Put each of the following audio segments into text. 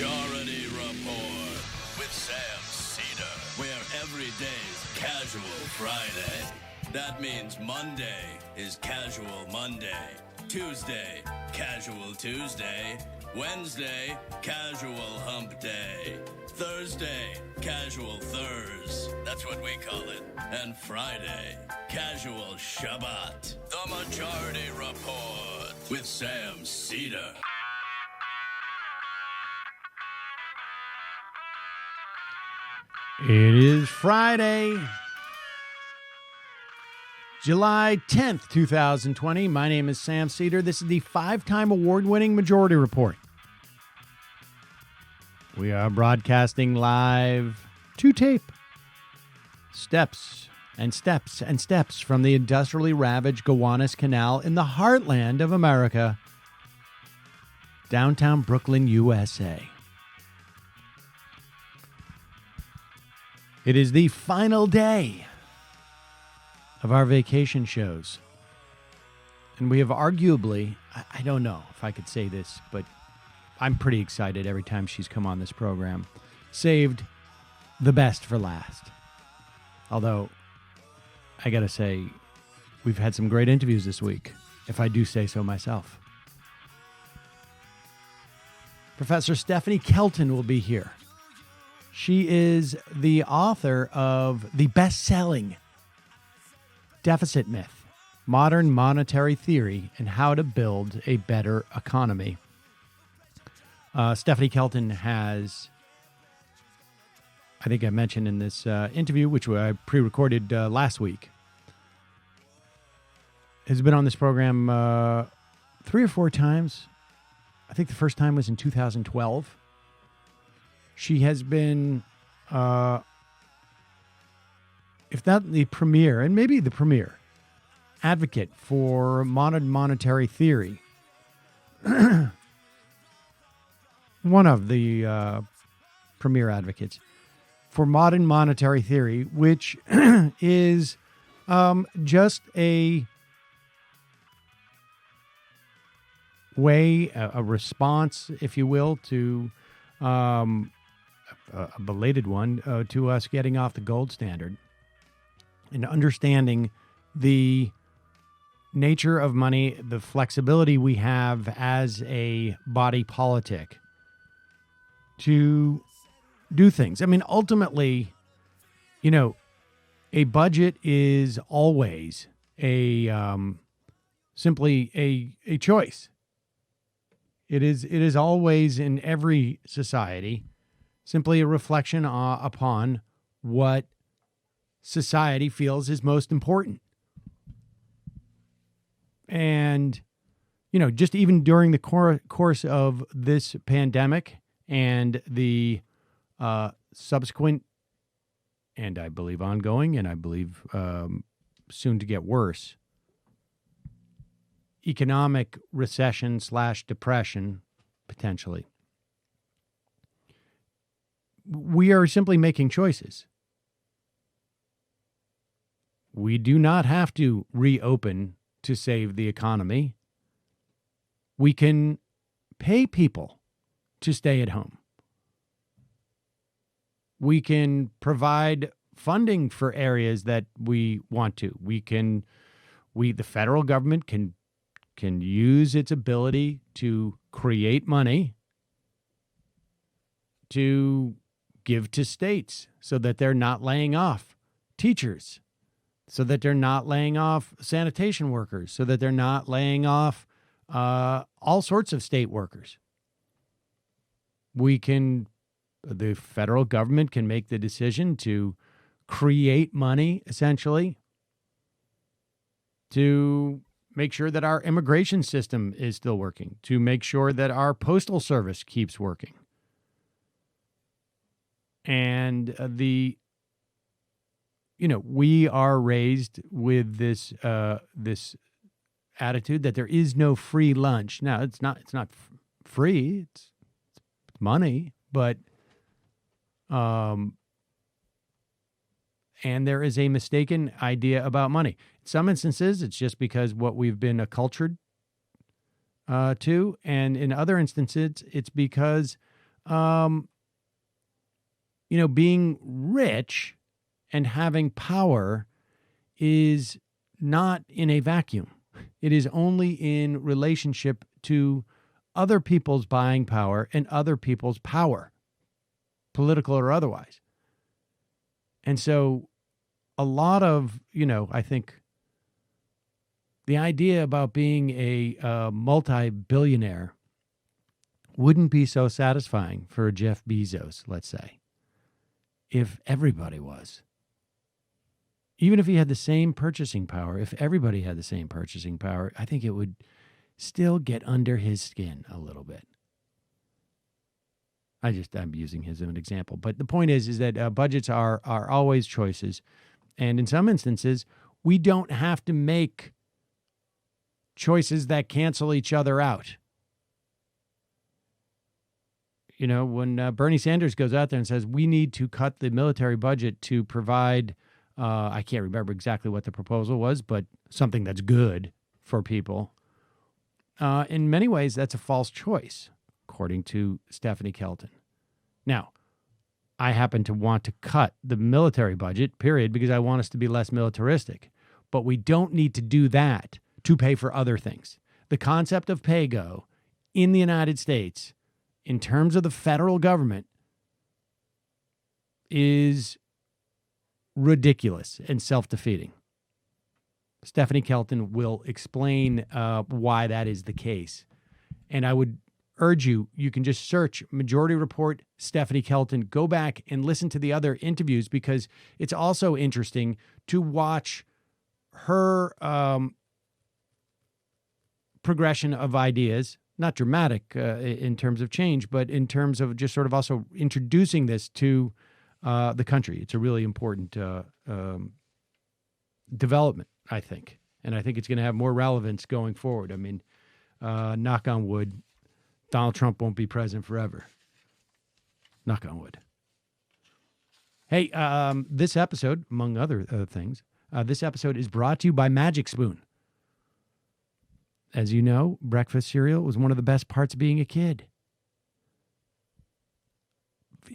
Majority Report with Sam Seder, where every day's Casual Friday. That means Monday is Casual Monday, Tuesday, Casual Tuesday, Wednesday, Casual Hump Day, Thursday, Casual Thurs, that's what we call it, and Friday, Casual Shabbat. The Majority Report with Sam Seder. It is Friday, July 10th, 2020. My name is Sam Seder. This is the 5-time award-winning Majority Report. We are broadcasting live to tape. Steps and steps and steps from the industrially ravaged Gowanus Canal in the heartland of America, downtown Brooklyn, USA. It is the final day of our vacation shows. And we have arguably, I don't know if I could say this, but I'm pretty excited every time she's come on this program, saved the best for last. Although, I gotta say, we've had some great interviews this week, if I do say so myself. Professor Stephanie Kelton will be here. She is the author of the best-selling Deficit Myth, Modern Monetary Theory and How to Build a Better Economy. Stephanie Kelton has, I think I mentioned in this interview, which I pre-recorded last week, has been on this program 3 or 4 times. I think the first time was in 2012. She has been, if not the premier, and maybe the premier, advocate for modern monetary theory. One of the premier advocates for modern monetary theory, which is just a way, a response, if you will, to a belated one, to us getting off the gold standard and understanding the nature of money, the flexibility we have as a body politic to do things. I mean, ultimately, you know, a budget is always simply a choice. It is always in every society simply a reflection upon what society feels is most important. And, you know, just even during the course of this pandemic and the subsequent, and I believe ongoing, and I believe soon to get worse, economic recession / depression, potentially, we are simply making choices. We do not have to reopen to save the economy. We can pay people to stay at home. We can provide funding for areas that we want to. The federal government can use its ability to create money to give to states so that they're not laying off teachers, so that they're not laying off sanitation workers, so that they're not laying off all sorts of state workers. The federal government can make the decision to create money, essentially, to make sure that our immigration system is still working, to make sure that our postal service keeps working. And we are raised with this attitude that there is no free lunch. Now, it's not free. It's money, but and there is a mistaken idea about money. In some instances, it's just because what we've been acculturated to, and in other instances, it's because being rich and having power is not in a vacuum. It is only in relationship to other people's buying power and other people's power, political or otherwise. And so a lot of, I think the idea about being a multi-billionaire wouldn't be so satisfying for Jeff Bezos, let's say, if everybody was. Even if he had the same purchasing power, if everybody had the same purchasing power, I think it would still get under his skin a little bit. I'm using his as an example. But the point is that budgets are always choices. And in some instances, we don't have to make choices that cancel each other out. When Bernie Sanders goes out there and says, we need to cut the military budget to provide, I can't remember exactly what the proposal was, but something that's good for people. In many ways, that's a false choice, according to Stephanie Kelton. Now, I happen to want to cut the military budget, period, because I want us to be less militaristic. But we don't need to do that to pay for other things. The concept of pay-go in the United States, in terms of the federal government, is ridiculous and self-defeating. Stephanie Kelton will explain why that is the case. And I would urge you can just search Majority Report Stephanie Kelton. Go back and listen to the other interviews, because it's also interesting to watch her progression of ideas. Not dramatic in terms of change, but in terms of just sort of also introducing this to the country. It's a really important development, I think. And I think it's going to have more relevance going forward. I mean, knock on wood, Donald Trump won't be president forever. Knock on wood. Hey, this episode, among other things, this episode is brought to you by Magic Spoon. As you know, breakfast cereal was one of the best parts of being a kid.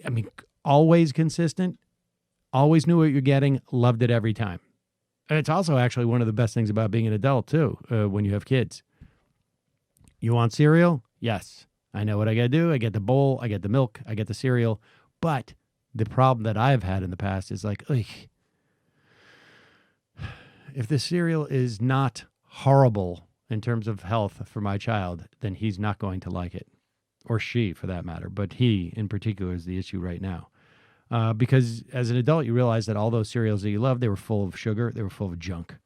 I mean, always consistent, always knew what you're getting, loved it every time. And it's also actually one of the best things about being an adult, too, when you have kids. You want cereal? Yes. I know what I got to do. I get the bowl, I get the milk, I get the cereal. But the problem that I've had in the past is like, ugh, if the cereal is not horrible in terms of health for my child, then he's not going to like it. Or she, for that matter. But he, in particular, is the issue right now. Because as an adult, you realize that all those cereals that you love, they were full of sugar, they were full of junk.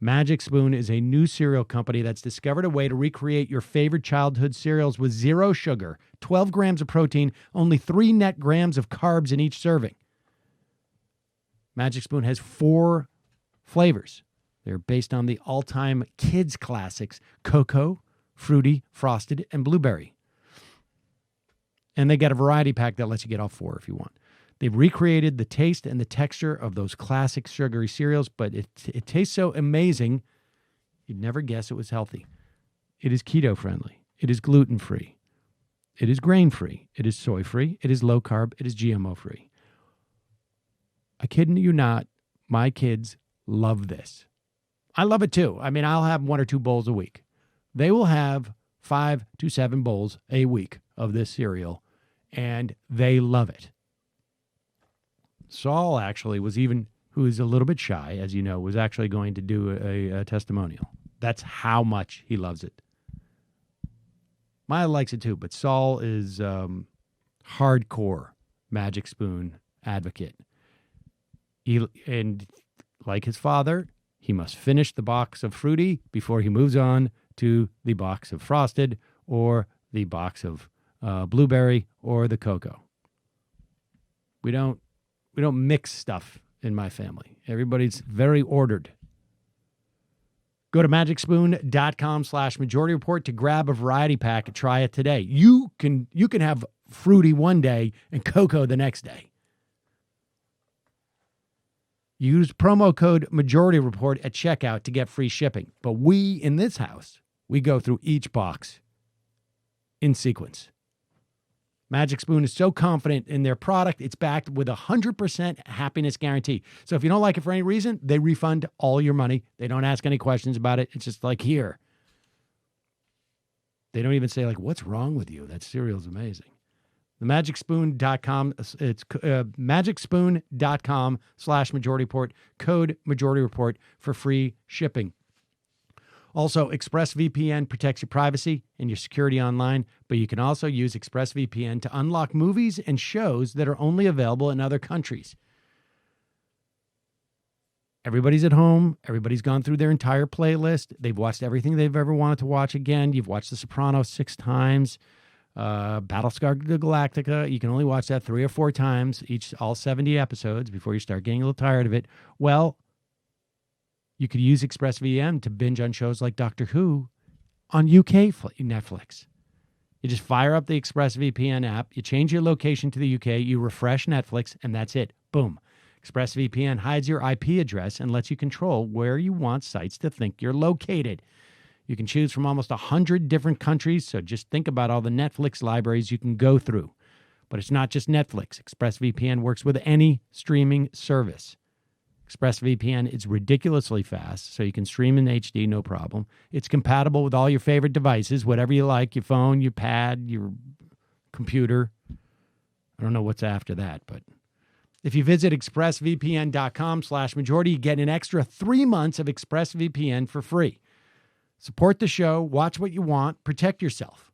Magic Spoon is a new cereal company that's discovered a way to recreate your favorite childhood cereals with 0 sugar, 12 grams of protein, only 3 net grams of carbs in each serving. Magic Spoon has 4 flavors. They're based on the all-time kids classics, cocoa, fruity, frosted, and blueberry. And they got a variety pack that lets you get all 4 if you want. They've recreated the taste and the texture of those classic sugary cereals, but it tastes so amazing, you'd never guess it was healthy. It is keto-friendly. It is gluten-free. It is grain-free. It is soy-free. It is low-carb. It is GMO-free. I kid you not, my kids love this. I love it too. I mean, I'll have 1 or 2 bowls a week. They will have 5 to 7 bowls a week of this cereal, and they love it. Saul actually who is a little bit shy, as you know, was actually going to do a testimonial. That's how much he loves it. Maya likes it too, but Saul is hardcore Magic Spoon advocate. And like his father, he must finish the box of fruity before he moves on to the box of frosted or the box of blueberry or the cocoa. We don't mix stuff in my family. Everybody's very ordered. Go to magicspoon.com/Majority Report to grab a variety pack and try it today. You can have fruity one day and cocoa the next day. Use promo code Majority Report at checkout to get free shipping. But we, in this house, we go through each box in sequence. Magic Spoon is so confident in their product, it's backed with a 100% happiness guarantee. So if you don't like it for any reason, they refund all your money. They don't ask any questions about it. It's just like, here. They don't even say, like, what's wrong with you? That cereal is amazing. The magicspoon.com, it's magicspoon.com/Majority Report, code Majority Report for free shipping. Also, ExpressVPN protects your privacy and your security online, but you can also use ExpressVPN to unlock movies and shows that are only available in other countries. Everybody's at home. Everybody's gone through their entire playlist. They've watched everything they've ever wanted to watch again. You've watched The Sopranos 6 times. Battlestar Galactica, you can only watch that 3 or 4 times, all 70 episodes before you start getting a little tired of it. Well, you could use ExpressVPN to binge on shows like Doctor Who on UK Netflix. You just fire up the ExpressVPN app, you change your location to the UK, you refresh Netflix, and that's it. Boom. ExpressVPN hides your IP address and lets you control where you want sites to think you're located. You can choose from almost 100 different countries, so just think about all the Netflix libraries you can go through. But it's not just Netflix. ExpressVPN works with any streaming service. ExpressVPN is ridiculously fast, so you can stream in HD, no problem. It's compatible with all your favorite devices, whatever you like, your phone, your pad, your computer. I don't know what's after that, but if you visit expressvpn.com/majority, you get an extra 3 months of ExpressVPN for free. Support the show, watch what you want, protect yourself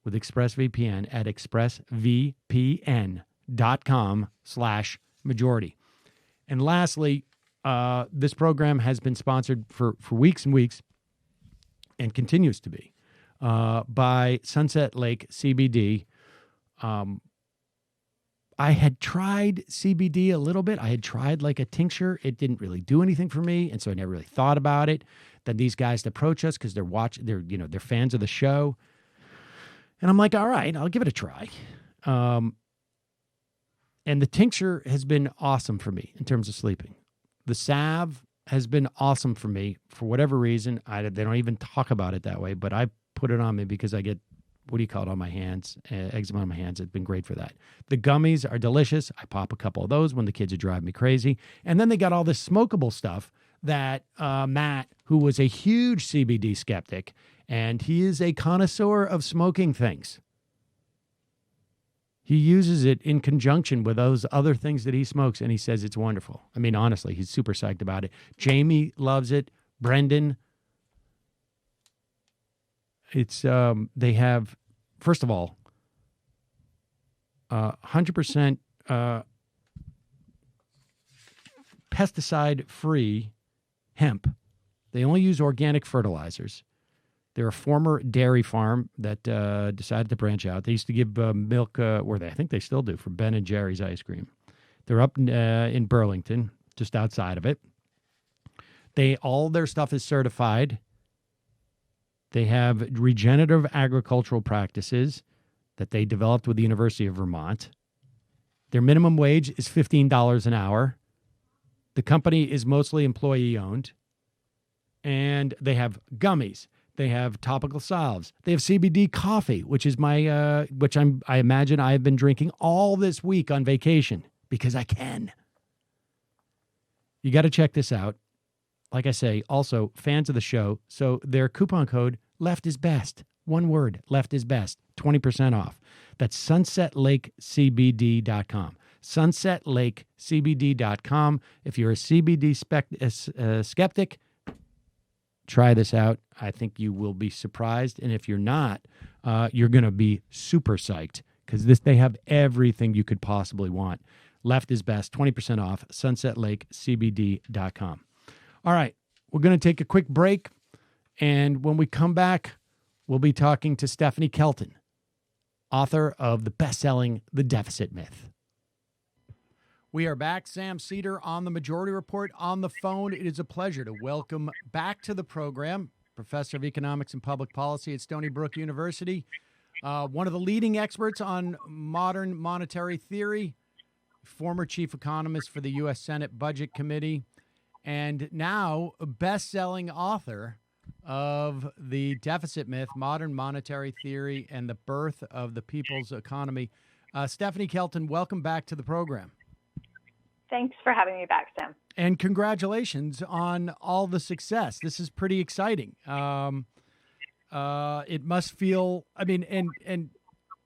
with ExpressVPN at expressvpn.com/majority. And lastly, this program has been sponsored for weeks and weeks and continues to be by Sunset Lake CBD. I had tried CBD a little bit. I had tried like a tincture. It didn't really do anything for me, and so I never really thought about it. Then these guys approach us because they're fans of the show, and I'm like, all right, I'll give it a try. And the tincture has been awesome for me in terms of sleeping. The salve has been awesome for me for whatever reason. They don't even talk about it that way, but I put it on me because I get, on my hands, eczema on my hands. It's been great for that. The gummies are delicious. I pop a couple of those when the kids are driving me crazy. And then they got all this smokable stuff that Matt, who was a huge CBD skeptic, and he is a connoisseur of smoking things. He uses it in conjunction with those other things that he smokes, and he says it's wonderful. I mean, honestly, he's super psyched about it. Jamie loves it. Brendan. It's they have, first of all, 100% pesticide-free hemp. They only use organic fertilizers. They're a former dairy farm that decided to branch out. They used to give milk, I think they still do, for Ben and Jerry's ice cream. They're up in Burlington, just outside of it. All their stuff is certified. They have regenerative agricultural practices that they developed with the University of Vermont. Their minimum wage is $15 an hour. The company is mostly employee-owned. And they have gummies. They have topical salves. They have CBD coffee, which is I imagine I have been drinking all this week on vacation because I can. You got to check this out. Like I say, also fans of the show. So their coupon code, Left is Best. One word, Left is Best. 20% off. That's sunsetlakecbd.com. Sunsetlakecbd.com. If you're a CBD skeptic, try this out. I think you will be surprised. And if you're not, you're going to be super psyched because they have everything you could possibly want. Left is Best, 20% off, sunsetlakecbd.com. All right, we're going to take a quick break. And when we come back, we'll be talking to Stephanie Kelton, author of the best-selling The Deficit Myth. We are back. Sam Seder on the Majority Report on the phone. It is a pleasure to welcome back to the program Professor of Economics and Public Policy at Stony Brook University, one of the leading experts on modern monetary theory, former chief economist for the U.S. Senate Budget Committee, and now a best-selling author of the deficit myth, modern monetary theory, and the birth of the people's economy. Stephanie Kelton, welcome back to the program. Thanks for having me back, Sam. And congratulations on all the success. This is pretty exciting. It must feel,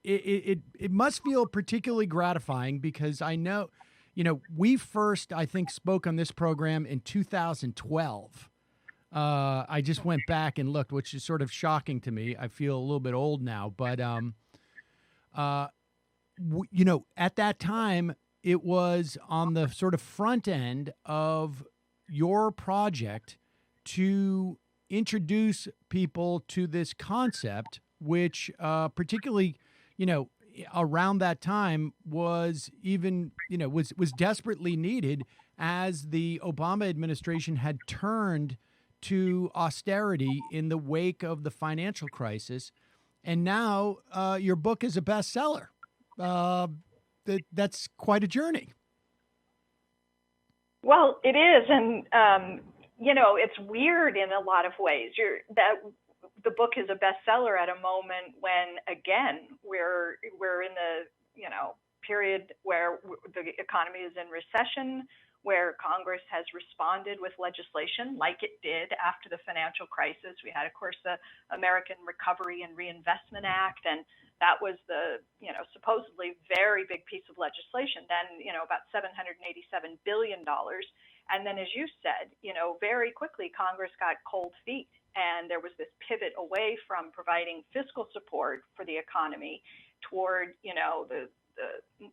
it must feel particularly gratifying because I know, we first, I think, spoke on this program in 2012. I just went back and looked, which is sort of shocking to me. I feel a little bit old now, but, at that time, it was on the sort of front end of your project to introduce people to this concept, which particularly, around that time was even, was desperately needed as the Obama administration had turned to austerity in the wake of the financial crisis. And now your book is a bestseller. That's quite a journey. Well, it is, and it's weird in a lot of ways. The book is a bestseller at a moment when, again, we're in the period where the economy is in recession, where Congress has responded with legislation like it did after the financial crisis. We had, of course, the American Recovery and Reinvestment Act, and that was the, supposedly very big piece of legislation. Then, about $787 billion. And then, as you said, very quickly, Congress got cold feet. And there was this pivot away from providing fiscal support for the economy toward, the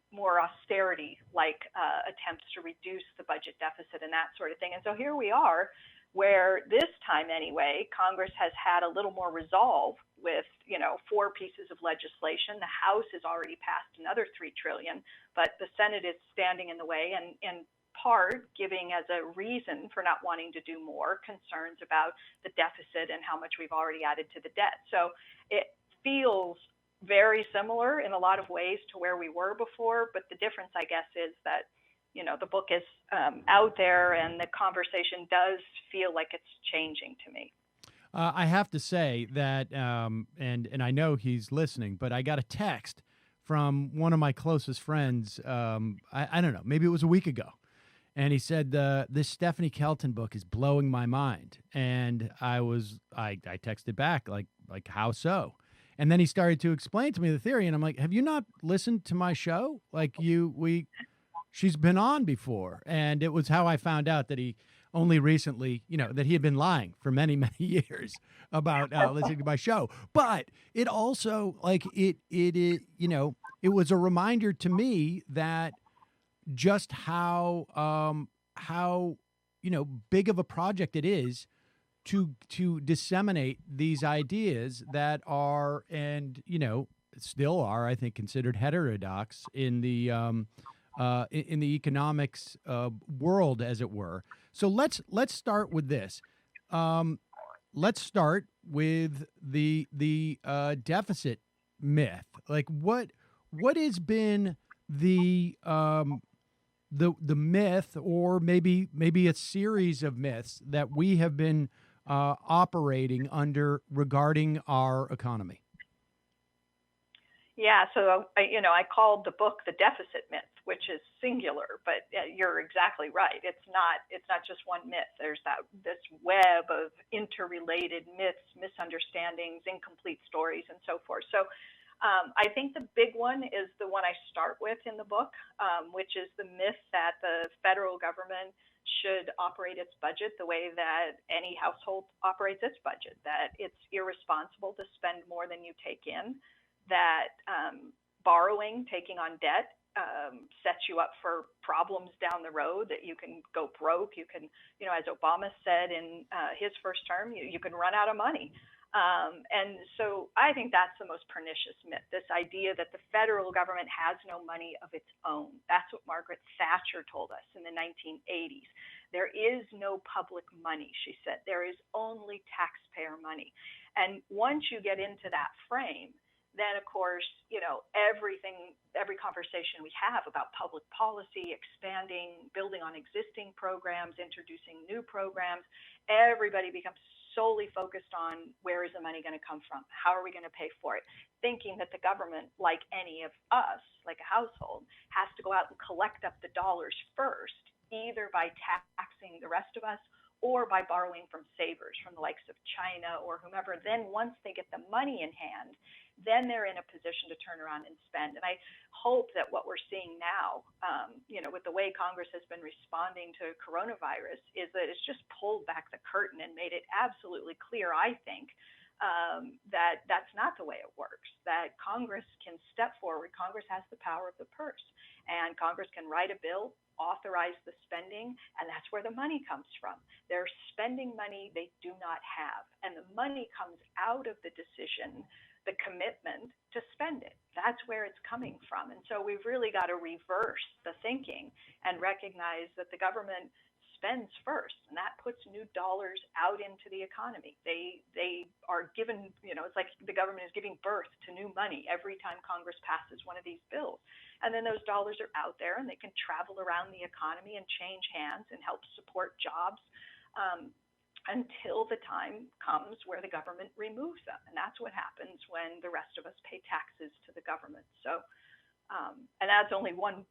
more austerity-like attempts to reduce the budget deficit and that sort of thing. And so here we are, where this time anyway, Congress has had a little more resolve with, 4 pieces of legislation. The House has already passed another $3 trillion, but the Senate is standing in the way, and in part giving as a reason for not wanting to do more concerns about the deficit and how much we've already added to the debt. So it feels very similar in a lot of ways to where we were before, but the difference, I guess, is that the book is out there, and the conversation does feel like it's changing to me. I have to say that, and I know he's listening, but I got a text from one of my closest friends. I don't know, maybe it was a week ago, and he said this Stephanie Kelton book is blowing my mind, and I texted back like how so? And then he started to explain to me the theory, and I'm like, have you not listened to my show? She's been on before. And it was how I found out that he only recently, that he had been lying for many, many years about listening to my show. But it also, it was a reminder to me that just how big of a project it is to disseminate these ideas that are, and still are, I think, considered heterodox in the economics world, as it were. So let's start with this. Let's start with the deficit myth. Like what has been the myth, or maybe a series of myths that we have been operating under regarding our economy? Yeah, so I called the book The Deficit Myth, which is singular, but you're exactly right. It's not just one myth. There's this web of interrelated myths, misunderstandings, incomplete stories, and so forth. So I think the big one is the one I start with in the book, which is the myth that the federal government should operate its budget the way that any household operates its budget, that it's irresponsible to spend more than you take in, that borrowing, taking on debt, sets you up for problems down the road, that you can go broke. You can, as Obama said in his first term, you can run out of money. And so I think that's the most pernicious myth, this idea that the federal government has no money of its own. That's what Margaret Thatcher told us in the 1980s. There is no public money, she said. There is only taxpayer money. And once you get into that frame, then, of course, every conversation we have about public policy, expanding, building on existing programs, introducing new programs, everybody becomes solely focused on where is the money going to come from? How are we going to pay for it? Thinking that the government, like any of us, like a household, has to go out and collect up the dollars first, either by taxing the rest of us or by borrowing from savers, from the likes of China or whomever. Then once they get the money in hand, then they're in a position to turn around and spend. And I hope that what we're seeing now, with the way Congress has been responding to coronavirus, is that it's just pulled back the curtain and made it absolutely clear, I think, that that's not the way it works, that Congress can step forward. Congress has the power of the purse, and Congress can write a bill, authorize the spending, and that's where the money comes from. They're spending money they do not have, and the money comes out of the decision, the commitment to spend it. That's where it's coming from. And so we've really got to reverse the thinking and recognize that the government spends first, and that puts new dollars out into the economy. They are given, it's like the government is giving birth to new money every time Congress passes one of these bills. And then those dollars are out there and they can travel around the economy and change hands and help support jobs until the time comes where the government removes them. And that's what happens when the rest of us pay taxes to the government. So, and that's only one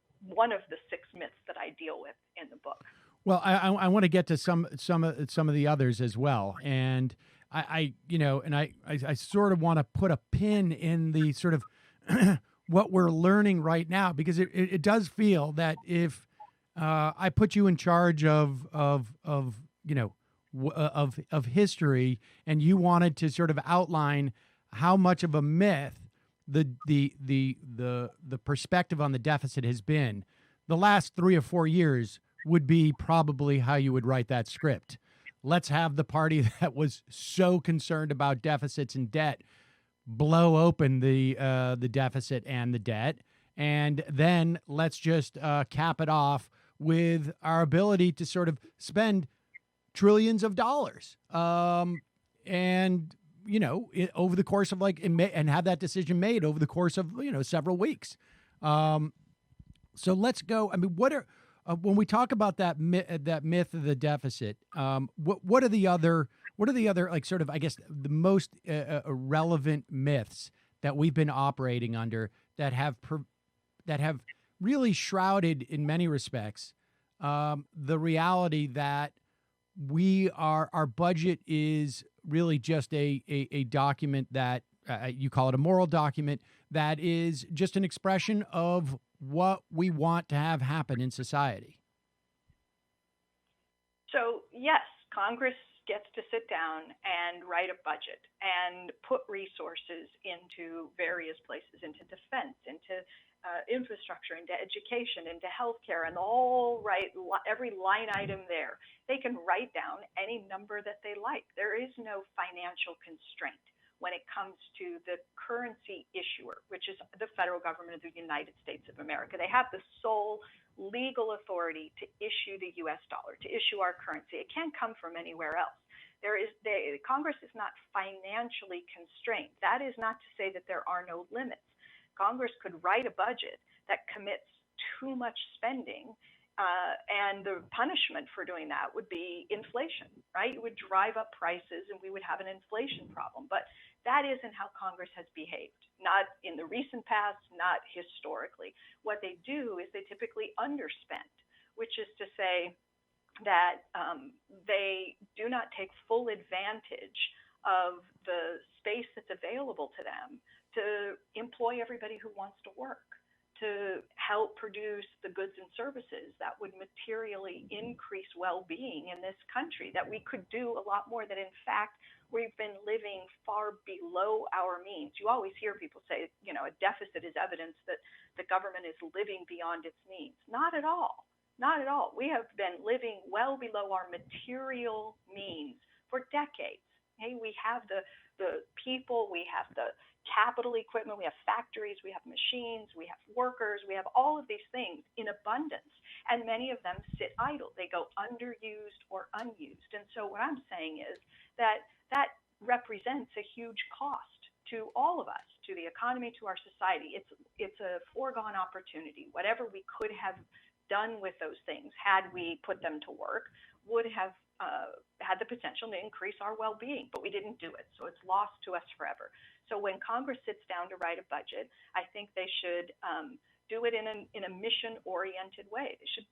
of the 6 myths that I deal with in the book. Well, I want to get to some of the others as well, and I sort of want to put a pin in the sort of what we're learning right now, because it does feel that if I put you in charge of history, and you wanted to sort of outline how much of a myth the perspective on the deficit has been, the last 3 or 4 years would be probably how you would write that script. Let's have the party that was so concerned about deficits and debt blow open the deficit and the debt, and then let's just cap it off with our ability to sort of spend trillions of dollars, over the course of and have that decision made over the course of several weeks. So let's go. I mean, what are when we talk about that myth of the deficit, what are the other sort of, I guess, the most relevant myths that we've been operating under that have really shrouded in many respects the reality that our budget is really just a document that you call it a moral document that is just an expression of what we want to have happen in society? So, yes, Congress gets to sit down and write a budget and put resources into various places, into defense, into infrastructure, into education, into healthcare, and every line item there. They can write down any number that they like. There is no financial constraint when it comes to the currency issuer, which is the federal government of the United States of America. They have the sole legal authority to issue the U.S. dollar, to issue our currency. It can't come from anywhere else. Congress is not financially constrained. That is not to say that there are no limits. Congress could write a budget that commits too much spending, and the punishment for doing that would be inflation, right? It would drive up prices and we would have an inflation problem. But that isn't how Congress has behaved, not in the recent past, not historically. What they do is they typically underspend, which is to say that they do not take full advantage of the space that's available to them to employ everybody who wants to work, to help produce the goods and services that would materially increase well-being in this country, that we could do a lot more, that in fact we've been living far below our means. You always hear people say, a deficit is evidence that the government is living beyond its means. Not at all. Not at all. We have been living well below our material means for decades. Hey, we have the people, we have the capital equipment, we have factories, we have machines, we have workers, we have all of these things in abundance, and many of them sit idle. They go underused or unused. And so what I'm saying is that represents a huge cost to all of us, to the economy, to our society. It's a foregone opportunity. Whatever we could have done with those things, had we put them to work, would have had the potential to increase our well-being, but we didn't do it. So it's lost to us forever. So when Congress sits down to write a budget, I think they should do it in a mission-oriented way. They should,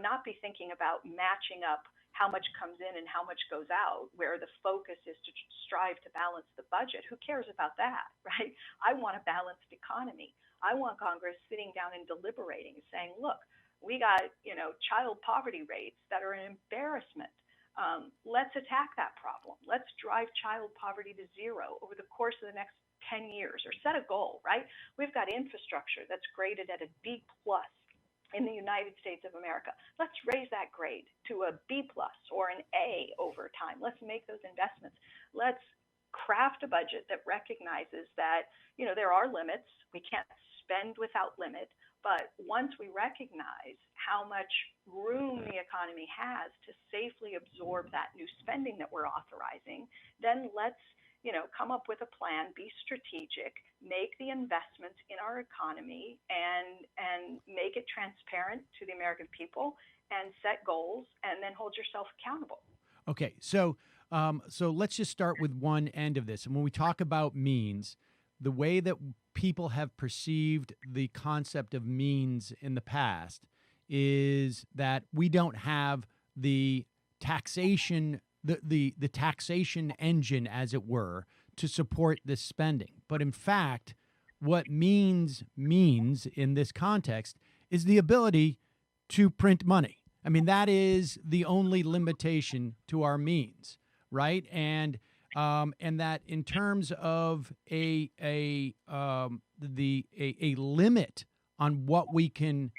not be thinking about matching up how much comes in and how much goes out, where the focus is to strive to balance the budget. Who cares about that, right? I want a balanced economy. I want Congress sitting down and deliberating, saying, look, we got, child poverty rates that are an embarrassment. Let's attack that problem. Let's drive child poverty to zero over the course of the next 10 years, or set a goal, right? We've got infrastructure that's graded at a B plus in the United States of America. Let's raise that grade to a B plus or an A over time. Let's make those investments. Let's craft a budget that recognizes that, there are limits. We can't spend without limit. But once we recognize how much room the economy has to safely absorb that new spending that we're authorizing, then let's, come up with a plan, be strategic, make the investments in our economy, and make it transparent to the American people, and set goals, and then hold yourself accountable. Okay, so let's just start with one end of this. And when we talk about means, the way that people have perceived the concept of means in the past is that we don't have the taxation, the taxation engine, as it were, to support this spending. But in fact, what means in this context is the ability to print money. I mean, that is the only limitation to our means, right? And that in terms of a limit on what we can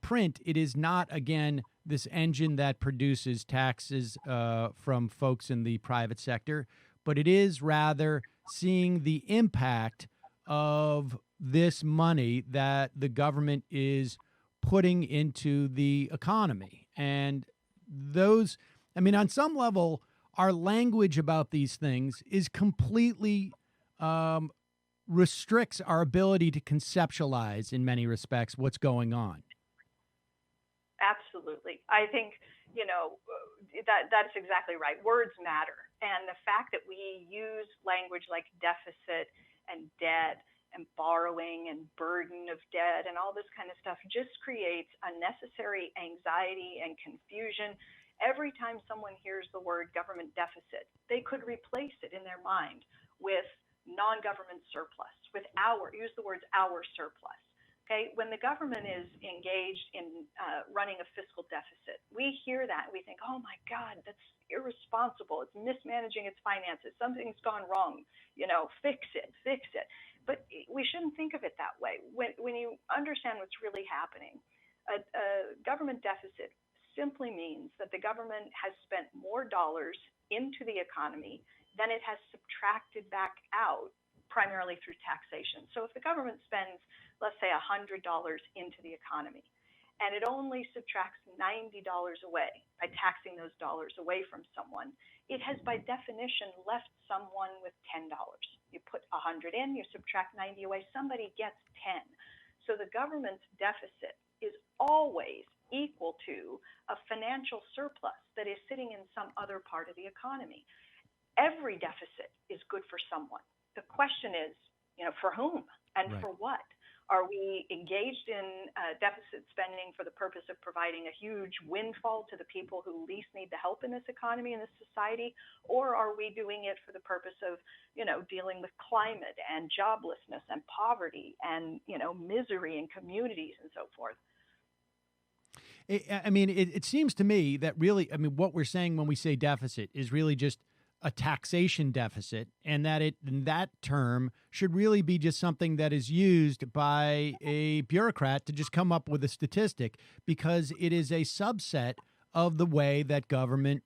print, it is not, again, this engine that produces taxes from folks in the private sector, but it is rather seeing the impact of this money that the government is putting into the economy. And those, I mean, on some level, our language about these things is completely restricts our ability to conceptualize, in many respects, what's going on. Absolutely. I think, that's exactly right. Words matter. And the fact that we use language like deficit and debt and borrowing and burden of debt and all this kind of stuff just creates unnecessary anxiety and confusion. Every time someone hears the word government deficit, they could replace it in their mind with non-government surplus, with use the words our surplus. Okay, when the government is engaged in running a fiscal deficit, we hear that and we think, oh my God, that's irresponsible. It's mismanaging its finances. Something's gone wrong. Fix it. But we shouldn't think of it that way. When you understand what's really happening, a government deficit simply means that the government has spent more dollars into the economy than it has subtracted back out, primarily through taxation. So if the government spends, let's say, $100 into the economy, and it only subtracts $90 away by taxing those dollars away from someone, it has by definition left someone with $10. You put 100 in, you subtract 90 away, somebody gets 10. So the government's deficit is always equal to a financial surplus that is sitting in some other part of the economy. Every deficit is good for someone. The question is, for whom and right. For what? Are we engaged in deficit spending for the purpose of providing a huge windfall to the people who least need the help in this economy, in this society? Or are we doing it for the purpose of, dealing with climate and joblessness and poverty and, misery in communities and so forth? It seems to me that really, what we're saying when we say deficit is really just a taxation deficit, and that term should really be just something that is used by a bureaucrat to just come up with a statistic, because it is a subset of the way that government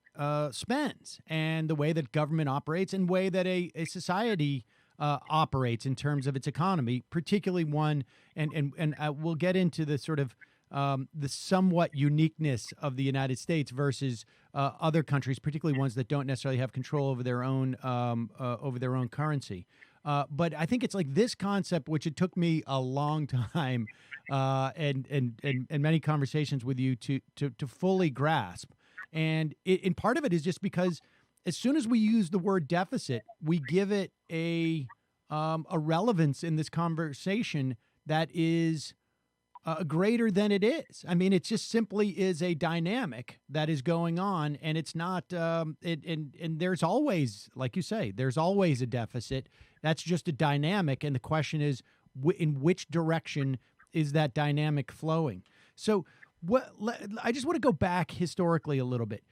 spends and the way that government operates and way that a society operates in terms of its economy, particularly one, and we'll get into the sort of the somewhat uniqueness of the United States versus other countries, particularly ones that don't necessarily have control over their own currency. But I think it's like this concept, which it took me a long time and many conversations with you to fully grasp. And part of it is just because as soon as we use the word deficit, we give it a relevance in this conversation that is greater than it is. I mean, it just simply is a dynamic that is going on, and it's not. And there's always, like you say, there's always a deficit. That's just a dynamic, and the question is, in which direction is that dynamic flowing? So, I just want to go back historically a little bit.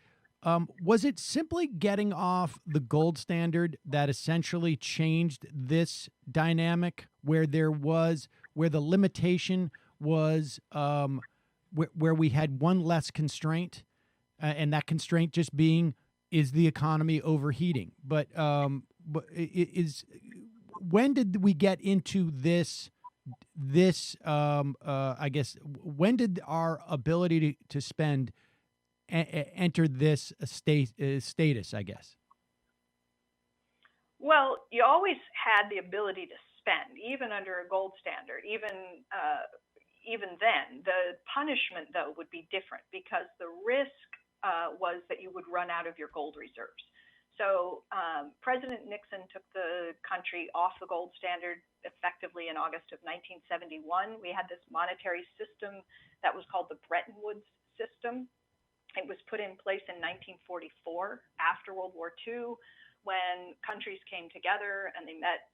Was it simply getting off the gold standard that essentially changed this dynamic, where the limitation was where we had one less constraint, and that constraint just being, is the economy overheating? But when did we get into this? I guess, when did our ability to spend enter this status, I guess? Well, you always had the ability to spend, even under a gold standard. Even then, the punishment, though, would be different, because the risk was that you would run out of your gold reserves. So President Nixon took the country off the gold standard effectively in August of 1971. We had this monetary system that was called the Bretton Woods system. It was put in place in 1944 after World War II, when countries came together and they met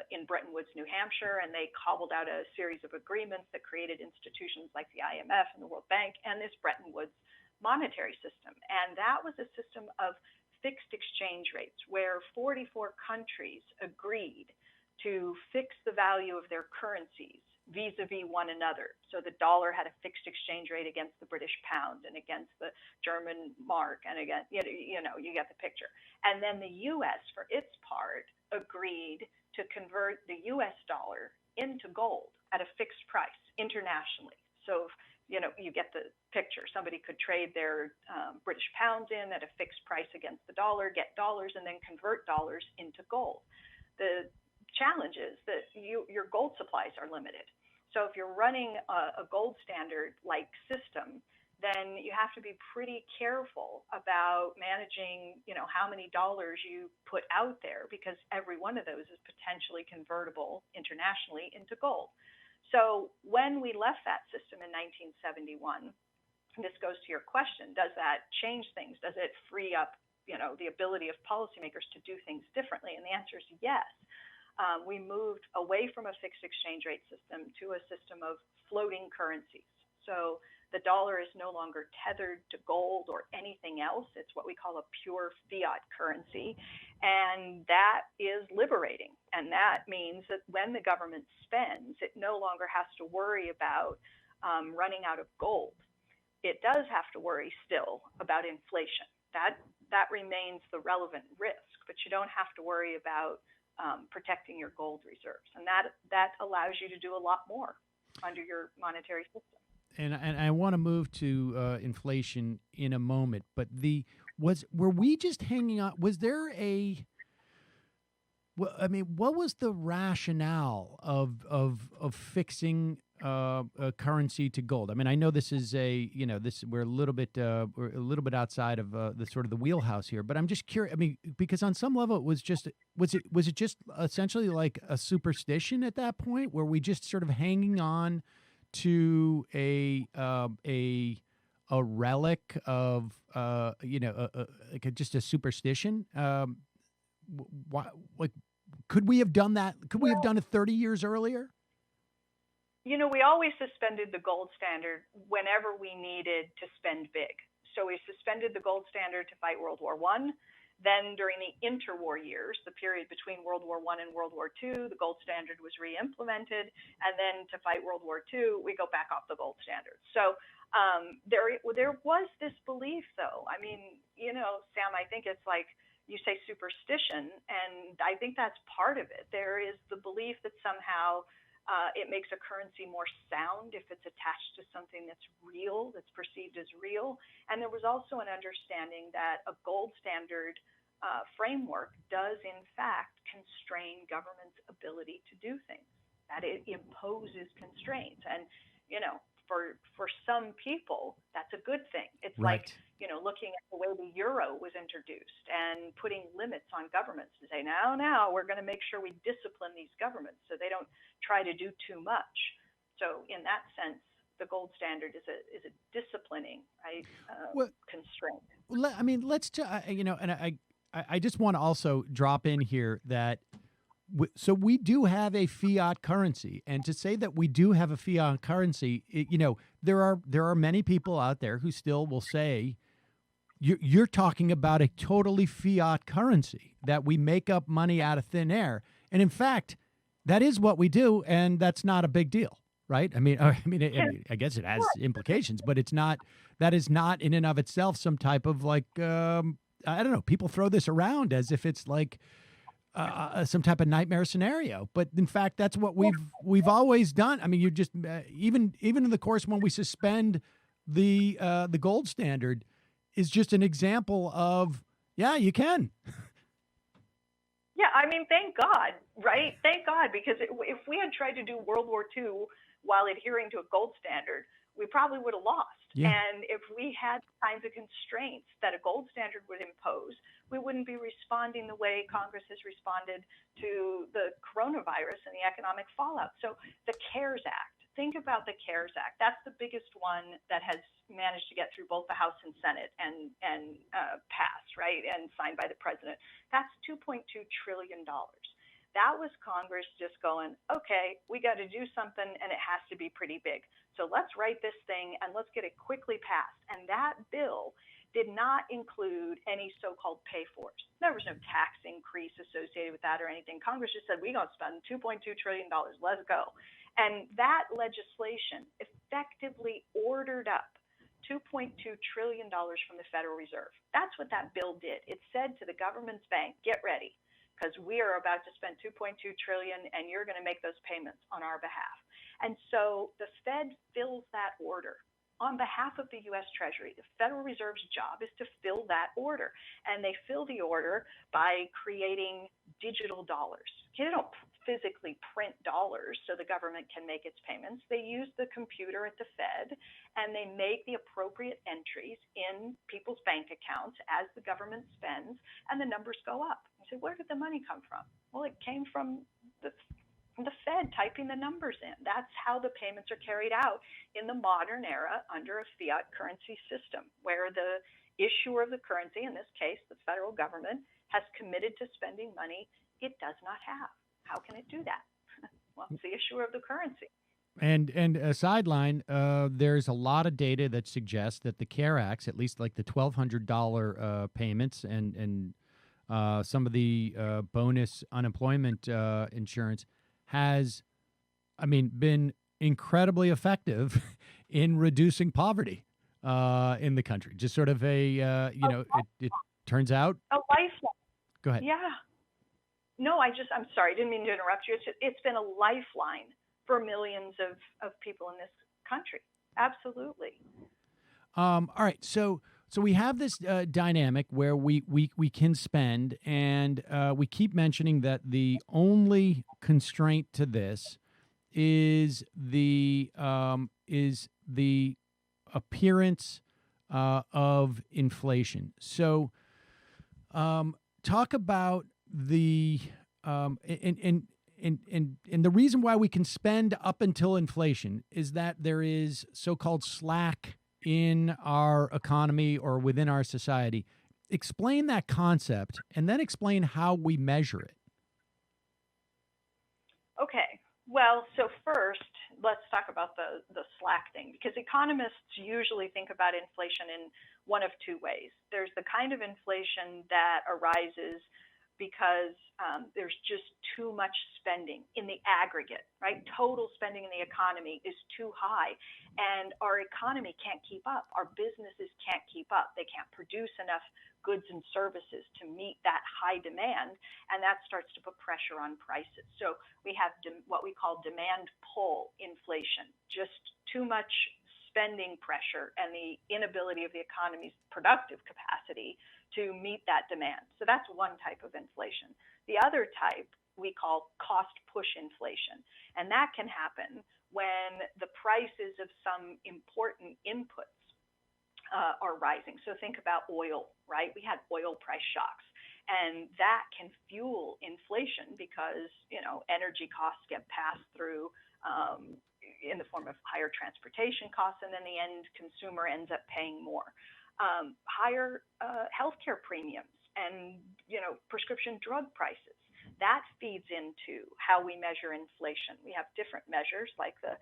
in Bretton Woods, New Hampshire, and they cobbled out a series of agreements that created institutions like the IMF and the World Bank and this Bretton Woods monetary system. And that was a system of fixed exchange rates, where 44 countries agreed to fix the value of their currencies vis-a-vis one another. So the dollar had a fixed exchange rate against the British pound and against the German mark, and again, you get the picture. And then the U.S., for its part, agreed to convert the U.S. dollar into gold at a fixed price internationally. So, you get the picture. Somebody could trade their British pounds in at a fixed price against the dollar, get dollars, and then convert dollars into gold. The challenge is that your gold supplies are limited. So if you're running a gold standard like system, then you have to be pretty careful about managing, how many dollars you put out there, because every one of those is potentially convertible internationally into gold. So when we left that system in 1971, this goes to your question, does that change things? Does it free up, the ability of policymakers to do things differently? And the answer is yes. We moved away from a fixed exchange rate system to a system of floating currencies. So the dollar is no longer tethered to gold or anything else. It's what we call a pure fiat currency. And that is liberating. And that means that when the government spends, it no longer has to worry about running out of gold. It does have to worry still about inflation. That remains the relevant risk, but you don't have to worry about protecting your gold reserves. And that allows you to do a lot more under your monetary system. And I want to move to inflation in a moment, but were we just hanging on? Was there what was the rationale of fixing a currency to gold? I mean, I know this is we're a little bit outside of the sort of the wheelhouse here, but I'm just curious. I mean, because on some level was it just essentially like a superstition at that point, where we just sort of hanging on to a relic of just a superstition? Could we have done that? Could we have done it 30 years earlier? We always suspended the gold standard whenever we needed to spend big. So we suspended the gold standard to fight World War I. Then during the interwar years, the period between World War I and World War II, the gold standard was re-implemented. And then to fight World War II, we go back off the gold standard. So there was this belief, though. I mean, Sam, I think it's like you say superstition, and I think that's part of it. There is the belief that somehow it makes a currency more sound if it's attached to something that's real, that's perceived as real. And there was also an understanding that a gold standard framework does, in fact, constrain government's ability to do things, that it imposes constraints. And, for some people, that's a good thing. It's Right. like, looking at the way the euro was introduced and putting limits on governments to say, now we're going to make sure we discipline these governments so they don't try to do too much. So in that sense, the gold standard is a disciplining, right, constraint. I mean, and I just want to also drop in here that so we do have a fiat currency, and to say that we do have a fiat currency, there are many people out there who still will say you're talking about a totally fiat currency, that we make up money out of thin air, and in fact, that is what we do, and that's not a big deal, right? I mean, I guess it has implications, but it's not. That is not in and of itself some type of like I don't know. People throw this around as if it's like some type of nightmare scenario, but in fact, that's what we've always done. I mean, you just even in the course when we suspend the gold standard is just an example of you can. Yeah, I mean, thank God, right? Thank God, because if we had tried to do World War II while adhering to a gold standard, we probably would have lost. Yeah. And if we had kinds of constraints that a gold standard would impose, we wouldn't be responding the way Congress has responded to the coronavirus and the economic fallout. So the CARES Act, think about the CARES Act. That's the biggest one that has managed to get through both the House and Senate and passed, right, and signed by the president. That's $2.2 trillion. That was Congress just going, okay, we got to do something, and it has to be pretty big. So let's write this thing, and let's get it quickly passed. And that bill did not include any so-called pay-fors. There was no tax increase associated with that or anything. Congress just said, we're going to spend $2.2 trillion. Let's go. And that legislation effectively ordered up $2.2 trillion from the Federal Reserve. That's what that bill did. It said to the government's bank, get ready, because we are about to spend $2.2 trillion, and you're going to make those payments on our behalf. And so the Fed fills that order on behalf of the U.S. Treasury. The Federal Reserve's job is to fill that order, and they fill the order by creating digital dollars. They don't physically print dollars so the government can make its payments. They use the computer at the Fed, and they make the appropriate entries in people's bank accounts as the government spends, and the numbers go up. You say, where did the money come from? Well, it came from the Fed typing the numbers in. That's how the payments are carried out in the modern era under a fiat currency system, where the issuer of the currency, in this case, the federal government, has committed to spending money it does not have. How can it do that? Well, it's the issuer of the currency. And a sideline, there's a lot of data that suggests that the CARE Acts, at least like the $1,200 payments and some of the bonus unemployment insurance, has, been incredibly effective in reducing poverty in the country. Just sort of it turns out. A lifeline. Go ahead. Yeah. No, I'm sorry. I didn't mean to interrupt you. It's been a lifeline for millions of people in this country. Absolutely. All right. So we have this dynamic where we can spend, and we keep mentioning that the only constraint to this is the appearance of inflation. So talk about the and the reason why we can spend up until inflation is that there is so-called slack in our economy or within our society. Explain that concept, and then explain how we measure it. Okay. Well, so first, let's talk about the slack thing, because economists usually think about inflation in one of two ways. There's the kind of inflation that arises because there's just too much spending in the aggregate, right? Total spending in the economy is too high, and our economy can't keep up. Our businesses can't keep up. They can't produce enough goods and services to meet that high demand, and that starts to put pressure on prices. So we have what we call demand pull inflation, just too much spending pressure and the inability of the economy's productive capacity to meet that demand. So that's one type of inflation. The other type we call cost push inflation. And that can happen when the prices of some important inputs are rising. So think about oil, right? We had oil price shocks, and that can fuel inflation because, energy costs get passed through in the form of higher transportation costs, and then the end consumer ends up paying more. Higher healthcare premiums and, prescription drug prices. That feeds into how we measure inflation. We have different measures like the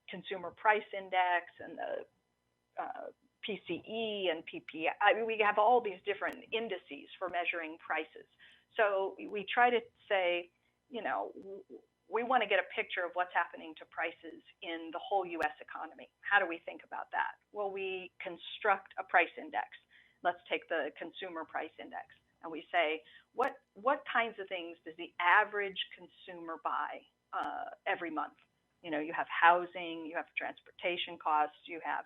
consumer price index and the PCE and PPI. We have all these different indices for measuring prices. So we try to say, we want to get a picture of what's happening to prices in the whole U.S. economy. How do we think about that? Well, we construct a price index. Let's take the consumer price index, and we say, what kinds of things does the average consumer buy every month? You have housing, you have transportation costs, you have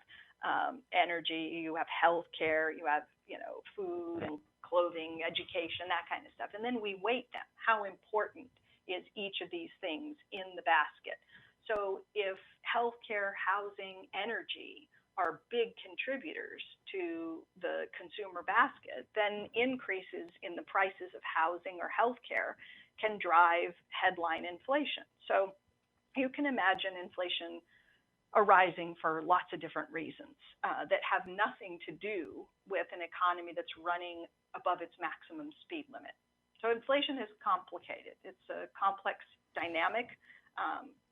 energy, you have healthcare, you have, food and clothing, education, that kind of stuff. And then we weight them. How important is each of these things in the basket? So if healthcare, housing, energy are big contributors to the consumer basket, then increases in the prices of housing or healthcare can drive headline inflation. So you can imagine inflation arising for lots of different reasons that have nothing to do with an economy that's running above its maximum speed limit. So inflation is complicated. It's a complex dynamic.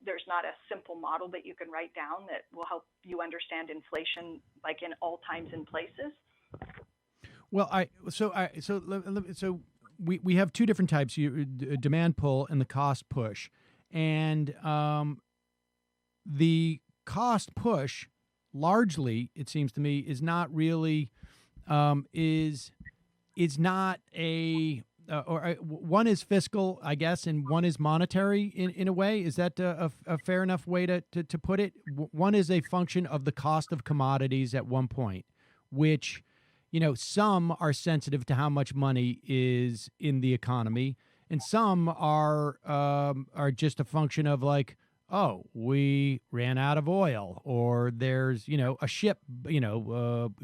There's not a simple model that you can write down that will help you understand inflation, like in all times and places. Well, so we have two different types: demand pull and the cost push, and the cost push, largely, it seems to me, is not really is not a one is fiscal, I guess, and one is monetary in a way. Is that a fair enough way to put it? One is a function of the cost of commodities at one point, which, some are sensitive to how much money is in the economy, and some are just a function of like, oh, we ran out of oil, or there's, a ship,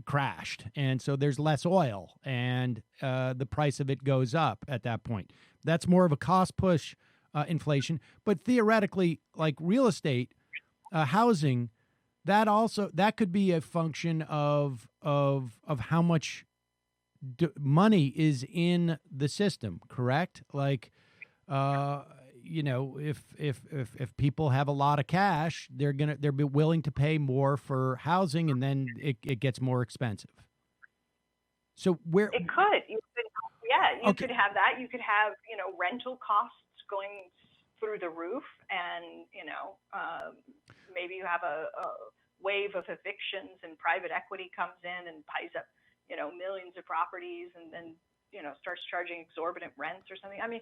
crashed, and so there's less oil, and the price of it goes up at that point. That's more of a cost push inflation. But theoretically, like real estate, housing, that could be a function of how much money is in the system, correct? Like, if people have a lot of cash, they're be willing to pay more for housing, and then it gets more expensive. So you could have that. You could have rental costs going through the roof, and maybe you have a wave of evictions, and private equity comes in and buys up millions of properties, and then starts charging exorbitant rents or something. I mean.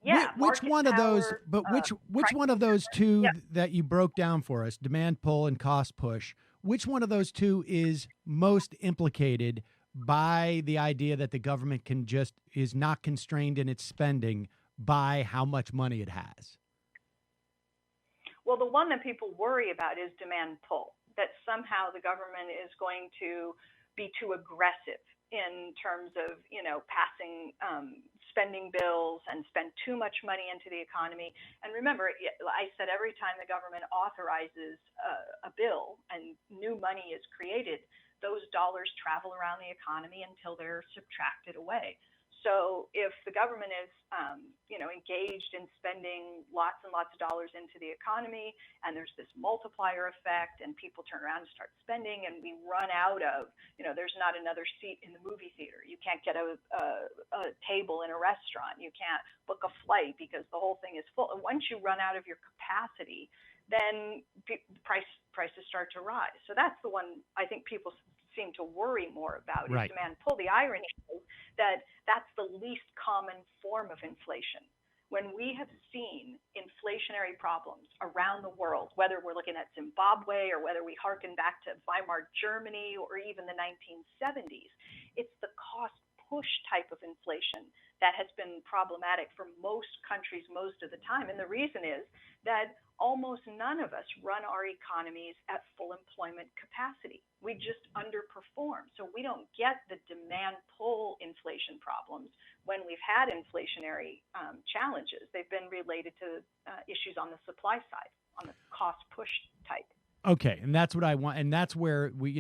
Yeah, which one of those? But which one of those two that you broke down for us, demand pull and cost push? Which one of those two is most implicated by the idea that the government is not constrained in its spending by how much money it has? Well, the one that people worry about is demand pull. That somehow the government is going to be too aggressive in terms of passing spending bills and spend too much money into the economy. And remember, I said every time the government authorizes a bill and new money is created, those dollars travel around the economy until they're subtracted away. So if the government is, engaged in spending lots and lots of dollars into the economy, and there's this multiplier effect, and people turn around and start spending, and we run out of, there's not another seat in the movie theater. You can't get a table in a restaurant. You can't book a flight because the whole thing is full. And once you run out of your capacity, then prices start to rise. So that's the one I think people seem to worry more about, is demand pull. The irony is that that's the least common form of inflation. When we have seen inflationary problems around the world, whether we're looking at Zimbabwe or whether we harken back to Weimar Germany or even the 1970s, it's the cost push type of inflation that has been problematic for most countries most of the time. And the reason is that almost none of us run our economies at full employment capacity. We just underperform. So we don't get the demand pull inflation problems when we've had inflationary challenges. They've been related to issues on the supply side, on the cost push type. Okay, and that's what I want, and that's where we,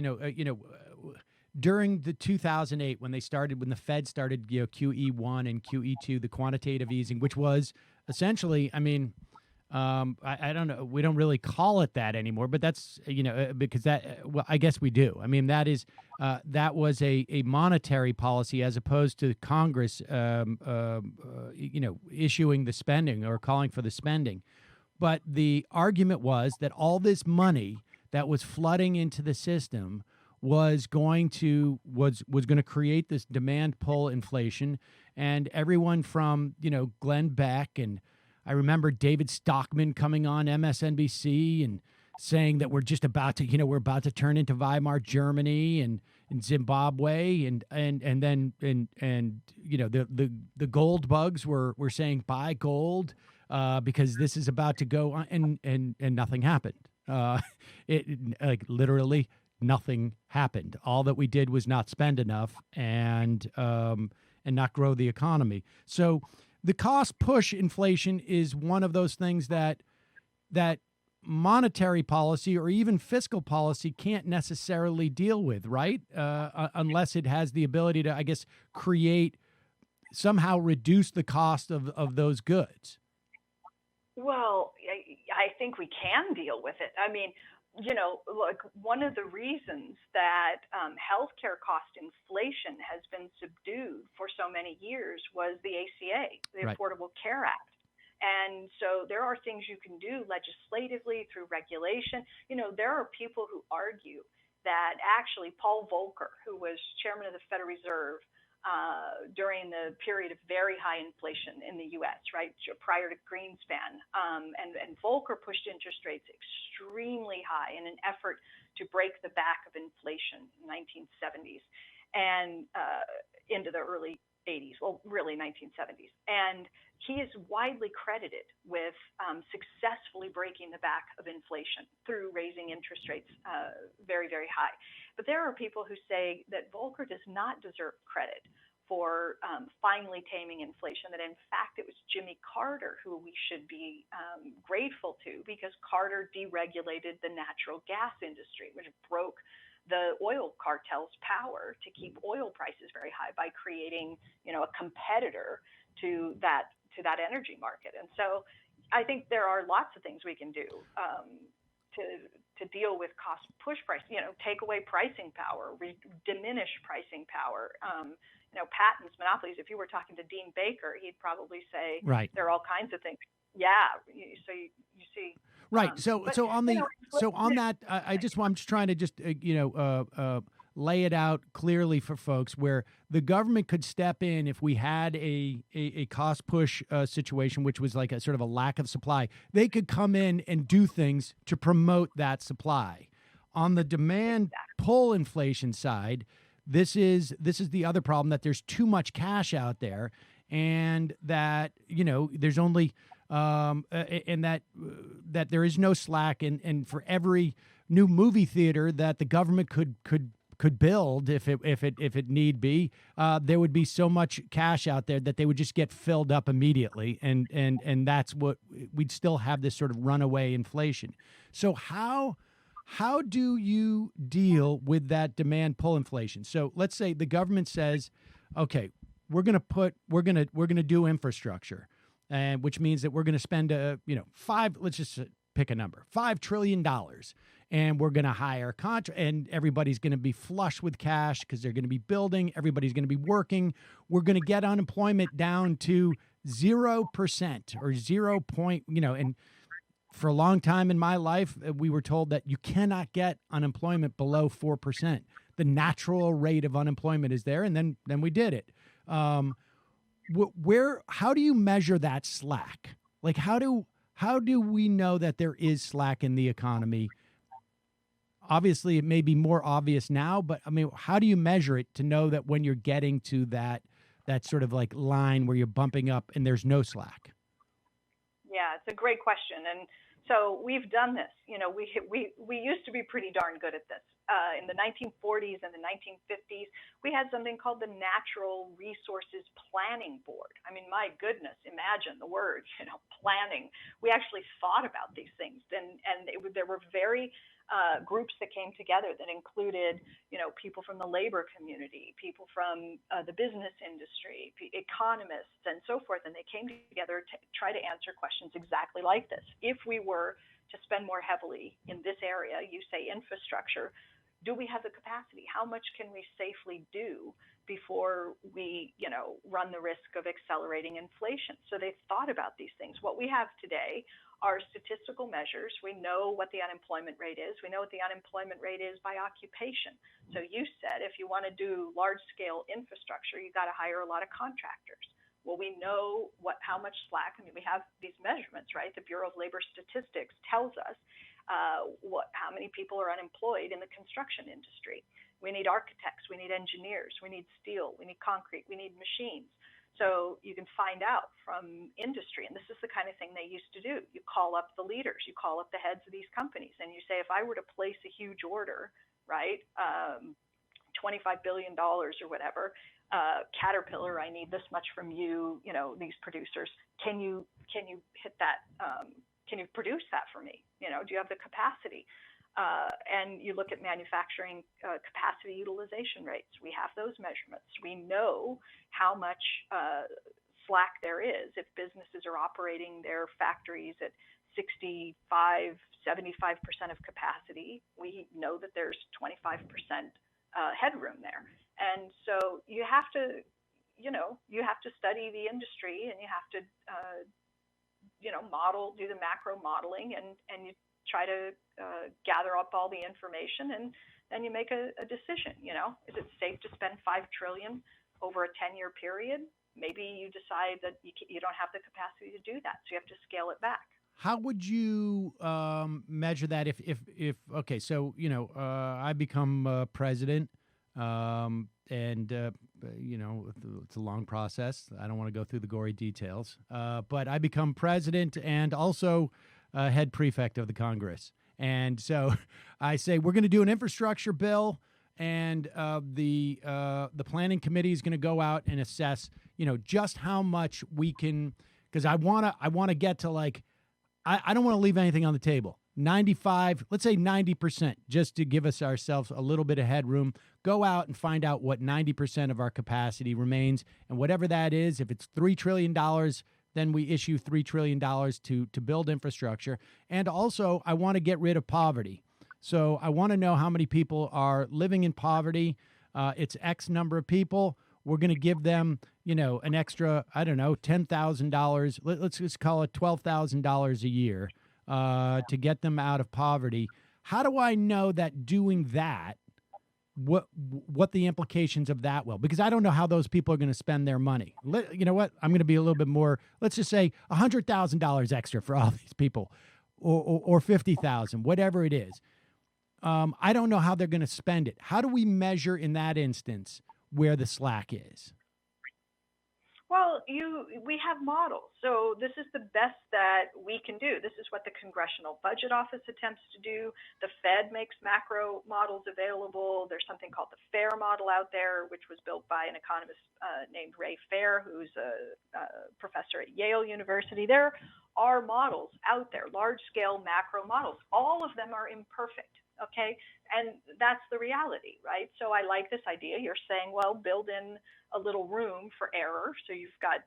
during the 2008 when the Fed started, QE1 and QE2, the quantitative easing, which was essentially, I don't know, we don't really call it that anymore, but that's, because well, I guess we do. I mean, that was a monetary policy as opposed to Congress, issuing the spending or calling for the spending. But the argument was that all this money that was flooding into the system was going to create this demand pull inflation, and everyone from Glenn Beck, and I remember David Stockman coming on MSNBC and saying that we're just about to we're about to turn into Weimar Germany and Zimbabwe, and then the gold bugs were saying buy gold. Because this is about to go on, and nothing happened. Literally nothing happened. All that we did was not spend enough and not grow the economy. So the cost push inflation is one of those things that monetary policy or even fiscal policy can't necessarily deal with, right? Unless it has the ability to, I guess, somehow reduce the cost of those goods. Well, I think we can deal with it. I mean, look, one of the reasons that healthcare cost inflation has been subdued for so many years was the ACA, the Right. Affordable Care Act. And so there are things you can do legislatively through regulation. There are people who argue that actually Paul Volcker, who was chairman of the Federal Reserve, during the period of very high inflation in the U.S., right, prior to Greenspan. And Volcker pushed interest rates extremely high in an effort to break the back of inflation in the 1970s and into the early 80s, well, really 1970s. And he is widely credited with successfully breaking the back of inflation through raising interest rates very, very high. But there are people who say that Volcker does not deserve credit for finally taming inflation, that in fact it was Jimmy Carter who we should be grateful to, because Carter deregulated the natural gas industry, which broke the oil cartel's power to keep oil prices very high by creating, a competitor to that energy market. And so I think there are lots of things we can do to deal with cost push price, take away pricing power, diminish pricing power, patents, monopolies. If you were talking to Dean Baker, he'd probably say Right. there are all kinds of things. Yeah. So you see. Right. I'm just trying to lay it out clearly for folks where the government could step in if we had a cost push situation, which was like a sort of a lack of supply. They could come in and do things to promote that supply. On the demand pull inflation side, this is the other problem, that there's too much cash out there, and that there's only and that there is no slack, and for every new movie theater that the government could build, if it need be, there would be so much cash out there that they would just get filled up immediately, and that's what we'd still have, this sort of runaway inflation. So how do you deal with that demand pull inflation? So let's say the government says, okay, we're going to do infrastructure, and which means that we're going to spend let's just pick a number, $5 trillion, and we're going to hire and everybody's going to be flush with cash because they're going to be building, everybody's going to be working. We're going to get unemployment down to 0% or 0 point, and for a long time in my life, we were told that you cannot get unemployment below 4%. The natural rate of unemployment is there, and then we did it. How do you measure that slack? Like, how do we know that there is slack in the economy obviously it may be more obvious now, but I mean, how do you measure it to know that when you're getting to that sort of like line where you're bumping up and there's no slack? Yeah, it's a great question. And so we've done this. We used to be pretty darn good at this. In the 1940s and the 1950s, we had something called the Natural Resources Planning Board. I mean, my goodness, imagine the word, planning. We actually thought about these things, and there were very groups that came together that included, people from the labor community, people from the business industry, economists, and so forth. And they came together to try to answer questions exactly like this. If we were to spend more heavily in this area, you say infrastructure, do we have the capacity? How much can we safely do before we, run the risk of accelerating inflation? So they thought about these things. What we have today are statistical measures. We know what the unemployment rate is. We know what the unemployment rate is by occupation. So you said if you want to do large-scale infrastructure, you got to hire a lot of contractors. Well, we know how much slack. I mean, we have these measurements, right? The Bureau of Labor Statistics tells us how many people are unemployed in the construction industry. We need architects, we need engineers, we need steel, we need concrete, we need machines. So you can find out from industry, and this is the kind of thing they used to do. You call up the leaders, you call up the heads of these companies, and you say, if I were to place a huge order, right, $25 billion or whatever, Caterpillar, I need this much from you, these producers. Can you hit that? Can you produce that for me? Do you have the capacity? And you look at manufacturing capacity utilization rates. We have those measurements. We know how much slack there is if businesses are operating their factories at 65, 75% of capacity. We know that there's 25% headroom there. And so you have to, study the industry, and you have to, do the macro modeling, and you try to gather up all the information, and then you make a decision. Is it safe to spend $5 trillion over a 10-year period? Maybe you decide that you don't have the capacity to do that, so you have to scale it back. How would you measure that? If okay, so I become president, and it's a long process. I don't want to go through the gory details, but I become president and also head prefect of the Congress. And so I say, we're going to do an infrastructure bill, and the planning committee is going to go out and assess, just how much we can, because I want to get to I don't want to leave anything on the table. 95, let's say 90%, just to give ourselves a little bit of headroom. Go out and find out what 90% of our capacity remains, and whatever that is, if it's $3 trillion, then we issue $3 trillion to build infrastructure. And also, I want to get rid of poverty. So I want to know how many people are living in poverty. It's X number of people. We're going to give them, an extra, I don't know, $10,000. Let's just call it $12,000 a year to get them out of poverty. How do I know that doing that, what the implications of that will? Because I don't know how those people are going to spend their money. You know what? I'm going to be a little bit more, let's just say $100,000 extra for all these people, or $50,000, whatever it is. I don't know how they're going to spend it. How do we measure in that instance where the slack is? Well, we have models. So this is the best that we can do. This is what the Congressional Budget Office attempts to do. The Fed makes macro models available. There's something called the FAIR model out there, which was built by an economist named Ray Fair, who's a professor at Yale University. There are models out there, large-scale macro models. All of them are imperfect. Okay, and that's the reality, right? So I like this idea. You're saying, well, build in a little room for error. So you've got,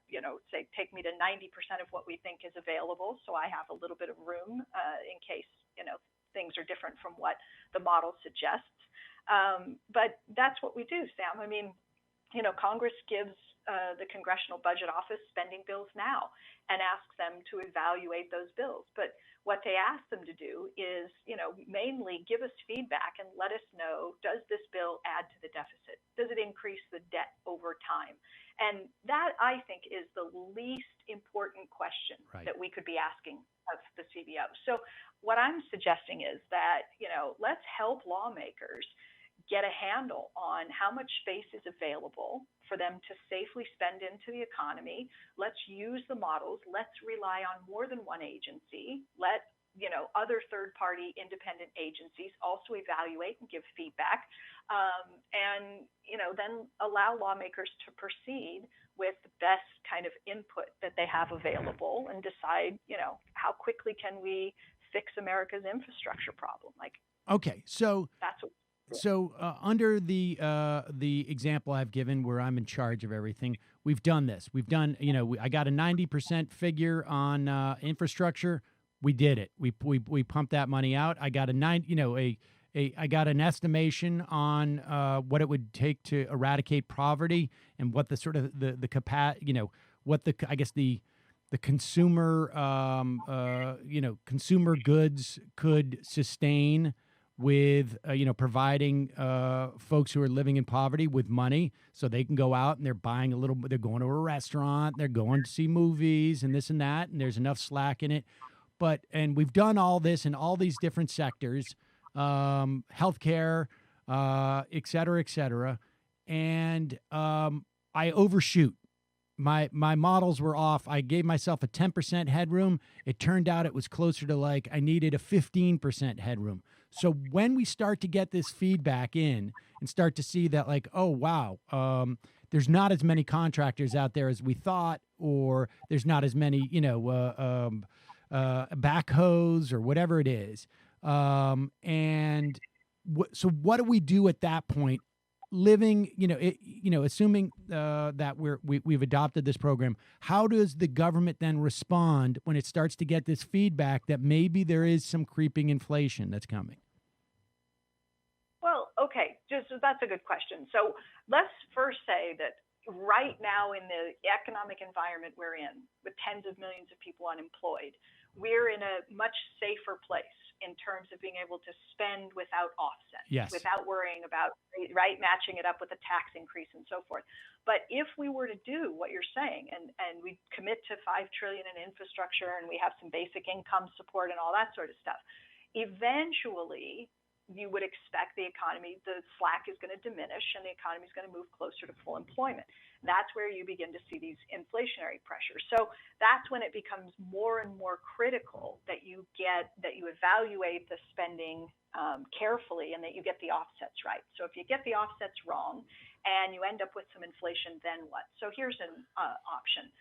say, take me to 90% of what we think is available. So I have a little bit of room in case, things are different from what the model suggests. But that's what we do, Sam. I mean, Congress gives the Congressional Budget Office spending bills now and asks them to evaluate those bills. But what they ask them to do is, mainly give us feedback and let us know, does this bill add to the deficit? Does it increase the debt over time? And that, I think, is the least important question that we could be asking of the CBO. So what I'm suggesting is that, let's help lawmakers get a handle on how much space is available for them to safely spend into the economy. Let's use the models. Let's rely on more than one agency. Let other third-party independent agencies also evaluate and give feedback, and then allow lawmakers to proceed with the best kind of input that they have available and decide, how quickly can we fix America's infrastructure problem? Okay, so that's what. So under the example I've given where I'm in charge of everything, we've done this. We've done, I got a 90% figure on infrastructure. We did it. We pumped that money out. I got I got an estimation on what it would take to eradicate poverty and what the sort of the capacity, what the, I guess the consumer consumer goods could sustain with providing folks who are living in poverty with money, so they can go out and they're buying they're going to a restaurant, they're going to see movies and this and that, and there's enough slack in it. And we've done all this in all these different sectors, healthcare, et cetera, and I overshoot. My models were off. I gave myself a 10% headroom. It turned out it was closer to I needed a 15% headroom. So when we start to get this feedback in and start to see that oh, wow, there's not as many contractors out there as we thought, or there's not as many, backhoes or whatever it is. So what do we do at that point? Living, assuming that we've adopted this program, how does the government then respond when it starts to get this feedback that maybe there is some creeping inflation that's coming? Well, okay, that's a good question. So let's first say that right now in the economic environment we're in, with tens of millions of people unemployed, we're in a much safer place in terms of being able to spend without offset, without worrying about matching it up with a tax increase and so forth. But if we were to do what you're saying, and we commit to $5 trillion in infrastructure, and we have some basic income support and all that sort of stuff, eventually you would expect the slack is going to diminish and the economy is going to move closer to full employment. That's where you begin to see these inflationary pressures. So that's when it becomes more and more critical that you evaluate the spending carefully and that you get the offsets right. So if you get the offsets wrong and you end up with some inflation, then what? So here's an option.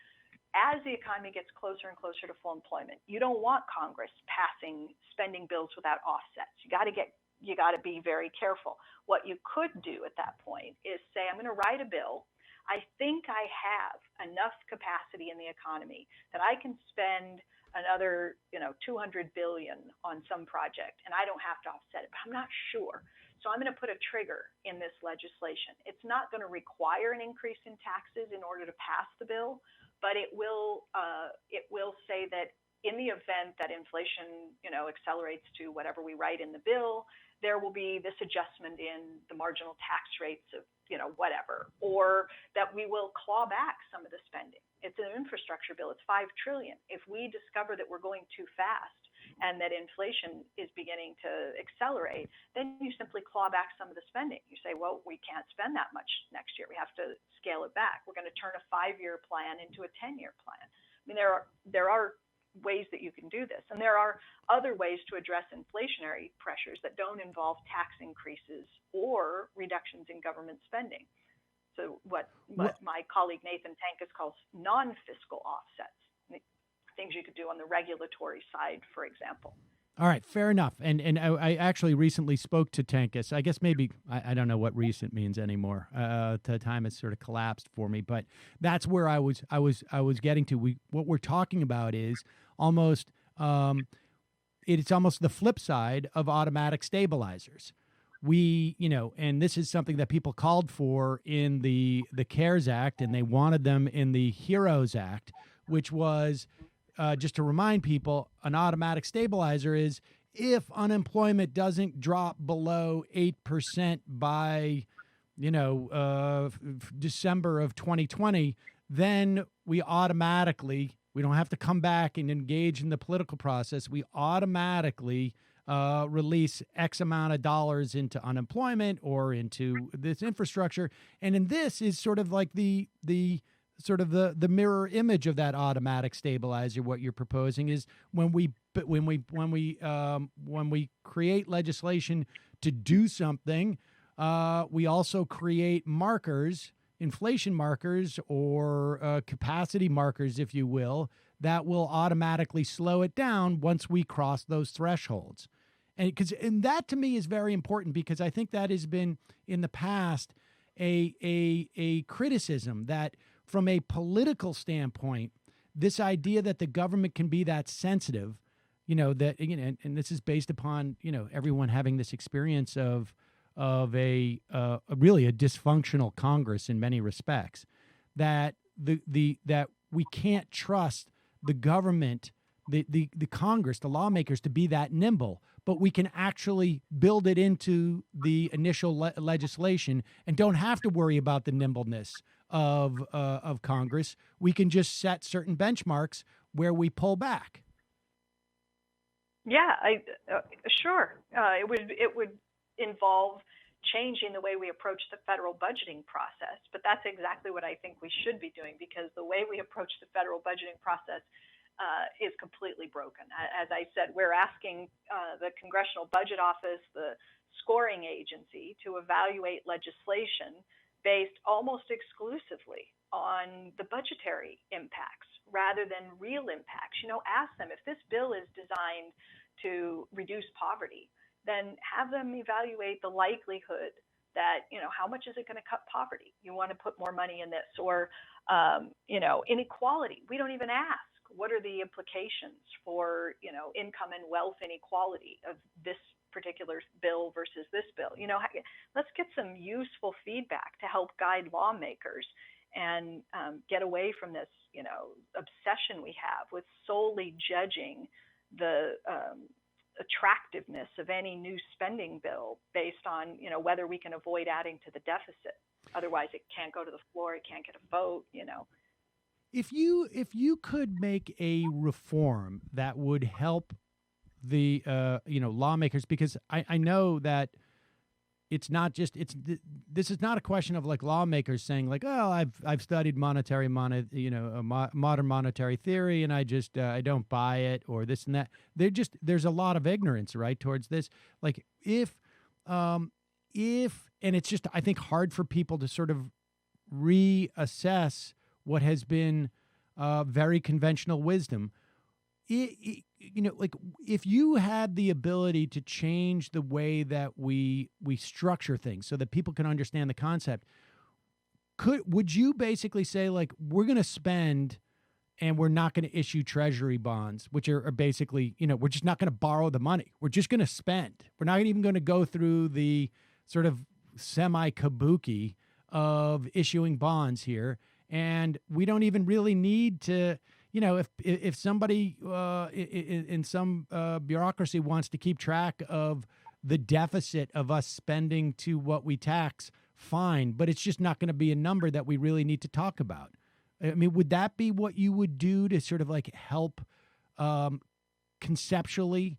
As the economy gets closer and closer to full employment, you don't want Congress passing spending bills without offsets. You got to be very careful. What you could do at that point is say, I'm going to write a bill. I think I have enough capacity in the economy that I can spend another, $200 billion on some project, and I don't have to offset it, but I'm not sure. So I'm going to put a trigger in this legislation. It's not going to require an increase in taxes in order to pass the bill, but it will say that in the event that inflation, accelerates to whatever we write in the bill, there will be this adjustment in the marginal tax rates of, whatever, or that we will claw back some of the spending. It's an infrastructure bill. It's $5 trillion. If we discover that we're going too fast and that inflation is beginning to accelerate, then you simply claw back some of the spending. You say, well, we can't spend that much next year. We have to scale it back. We're going to turn a 5-year plan into a 10-year plan. I mean, there are ways that you can do this. And there are other ways to address inflationary pressures that don't involve tax increases or reductions in government spending. So what my colleague Nathan Tankus calls non-fiscal offsets, things you could do on the regulatory side, for example. All right, fair enough. And I actually recently spoke to Tankus. I guess maybe I don't know what recent means anymore. The time has sort of collapsed for me, but that's where I was getting to. What we're talking about is it's almost the flip side of automatic stabilizers, we, and this is something that people called for in the CARES Act, and they wanted them in the HEROES Act, which was, just to remind people, an automatic stabilizer is if unemployment doesn't drop below 8% by, December of 2020, then we don't have to come back and engage in the political process. We automatically release X amount of dollars into unemployment or into this infrastructure. And in this is sort of like the mirror image of that automatic stabilizer. What you're proposing is when we create legislation to do something, we also create markers, inflation markers, or capacity markers, if you will, that will automatically slow it down once we cross those thresholds. And that to me is very important, because I think that has been in the past a criticism that from a political standpoint, this idea that the government can be that sensitive, and this is based upon, everyone having this experience of a really a dysfunctional Congress in many respects, that that we can't trust the government, the Congress, the lawmakers, to be that nimble, but we can actually build it into the initial legislation and don't have to worry about the nimbleness of Congress. We can just set certain benchmarks where we pull back. Yeah, sure. It would involve changing the way we approach the federal budgeting process, but that's exactly what I think we should be doing, because the way we approach the federal budgeting process is completely broken. As I said, we're asking the Congressional Budget Office, the scoring agency, to evaluate legislation based almost exclusively on the budgetary impacts rather than real impacts. Ask them, if this bill is designed to reduce poverty, then have them evaluate the likelihood that, how much is it going to cut poverty? You want to put more money in this, or, inequality. We don't even ask, what are the implications for, income and wealth inequality of this particular bill versus this bill? Let's get some useful feedback to help guide lawmakers and get away from this, obsession we have with solely judging the attractiveness of any new spending bill based on, whether we can avoid adding to the deficit. Otherwise, it can't go to the floor. It can't get a vote. If you could make a reform that would help the lawmakers, because I know that it's not just this is not a question of like lawmakers saying like, oh, I've studied modern monetary theory and I don't buy it, or this and that. There's a lot of ignorance, right, towards this. Like if and it's just, I think, hard for people to sort of reassess what has been very conventional wisdom. Like if you had the ability to change the way that we structure things so that people can understand the concept, would you basically say like, we're going to spend and we're not going to issue treasury bonds, which are basically, we're just not going to borrow the money. We're just going to spend. We're not even going to go through the sort of semi-kabuki of issuing bonds here. And we don't even really need to, if somebody in some bureaucracy wants to keep track of the deficit of us spending to what we tax, fine. But it's just not going to be a number that we really need to talk about. I mean, would that be what you would do to sort of like help conceptually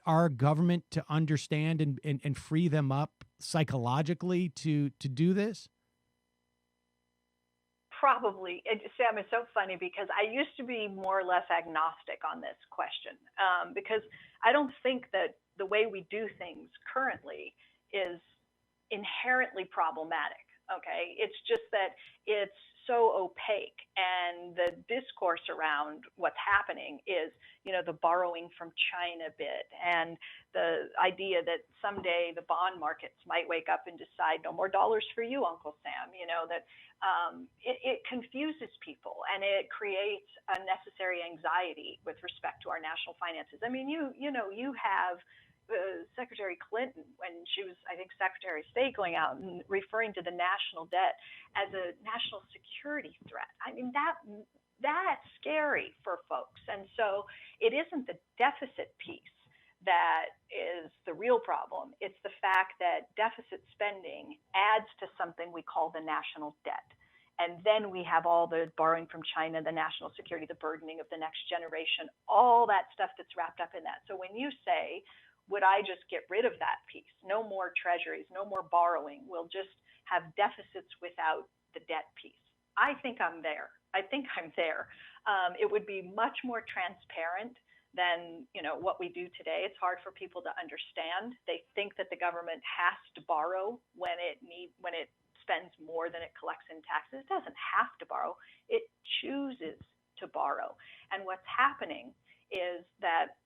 our government to understand and free them up psychologically to do this? Probably. Sam, it's so funny because I used to be more or less agnostic on this question, because I don't think that the way we do things currently is inherently problematic. Okay. It's just that it's so opaque, and the discourse around what's happening is, the borrowing from China bit, and the idea that someday the bond markets might wake up and decide no more dollars for you, Uncle Sam. That it confuses people, and it creates unnecessary anxiety with respect to our national finances. I mean, you have Secretary Clinton, when she was, I think, Secretary of State, going out and referring to the national debt as a national security threat. I mean, that's scary for folks. And so it isn't the deficit piece that is the real problem. It's the fact that deficit spending adds to something we call the national debt. And then we have all the borrowing from China, the national security, the burdening of the next generation, all that stuff that's wrapped up in that. So when you say, would I just get rid of that piece? No more treasuries, no more borrowing. We'll just have deficits without the debt piece. I think I'm there. It would be much more transparent than what we do today. It's hard for people to understand. They think that the government has to borrow when it spends more than it collects in taxes. It doesn't have to borrow. It chooses to borrow. And what's happening is that,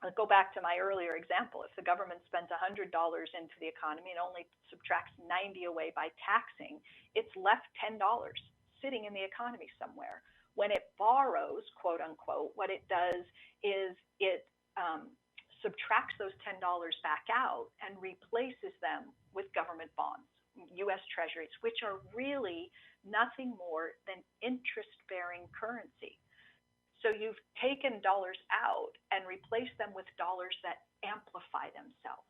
I'll go back to my earlier example. If the government spends $100 into the economy and only subtracts 90 away by taxing, it's left $10 sitting in the economy somewhere. When it borrows, quote unquote, what it does is it subtracts those $10 back out and replaces them with government bonds, U.S. treasuries, which are really nothing more than interest-bearing currency. So you've taken dollars out and replaced them with dollars that amplify themselves.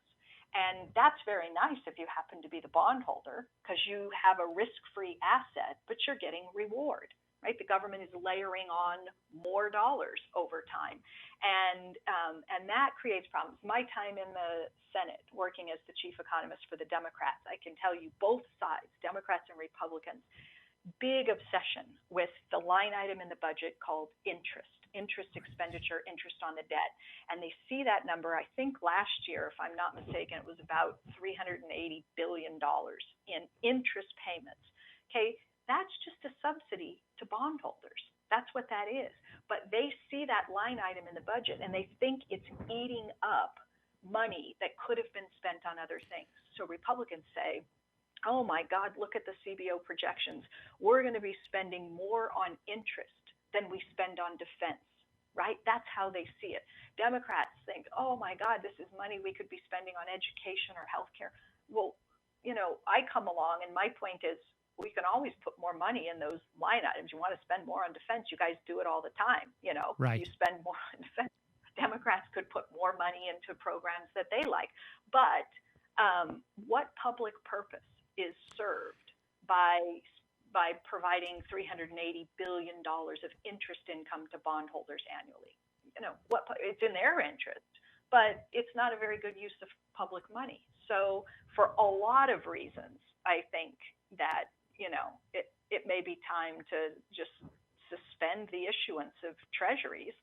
And that's very nice if you happen to be the bondholder, because you have a risk-free asset, but you're getting reward, right? The government is layering on more dollars over time. And that creates problems. My time in the Senate, working as the chief economist for the Democrats, I can tell you both sides, Democrats and Republicans, big obsession with the line item in the budget called interest expenditure, interest on the debt. And they see that number, I think last year, if I'm not mistaken, it was about $380 billion in interest payments. Okay, that's just a subsidy to bondholders. That's what that is. But they see that line item in the budget and they think it's eating up money that could have been spent on other things. So Republicans say, oh my God, look at the CBO projections. We're going to be spending more on interest than we spend on defense, right? That's how they see it. Democrats think, oh my God, this is money we could be spending on education or healthcare. Well, I come along and my point is, we can always put more money in those line items. You want to spend more on defense, you guys do it all the time. Right. You spend more on defense. Democrats could put more money into programs that they like. But what public purpose is served by providing $380 billion of interest income to bondholders annually? It's in their interest, but it's not a very good use of public money. So for a lot of reasons, I think that it may be time to just suspend the issuance of treasuries,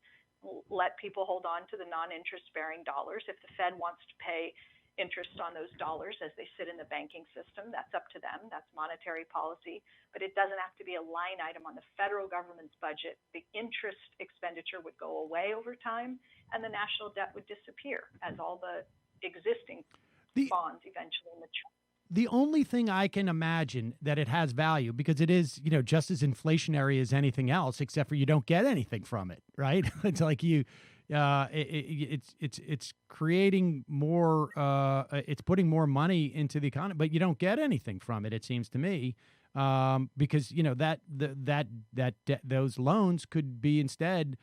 let people hold on to the non-interest bearing dollars. If the Fed wants to pay interest on those dollars as they sit in the banking system, that's up to them. That's monetary policy. But it doesn't have to be a line item on the federal government's budget. The interest expenditure would go away over time, and the national debt would disappear as all the existing bonds eventually mature. The only thing I can imagine that it has value, because it is, just as inflationary as anything else, except for you don't get anything from it, right? It's like it's creating more, it's putting more money into the economy, but you don't get anything from it. It seems to me, because those loans could be instead,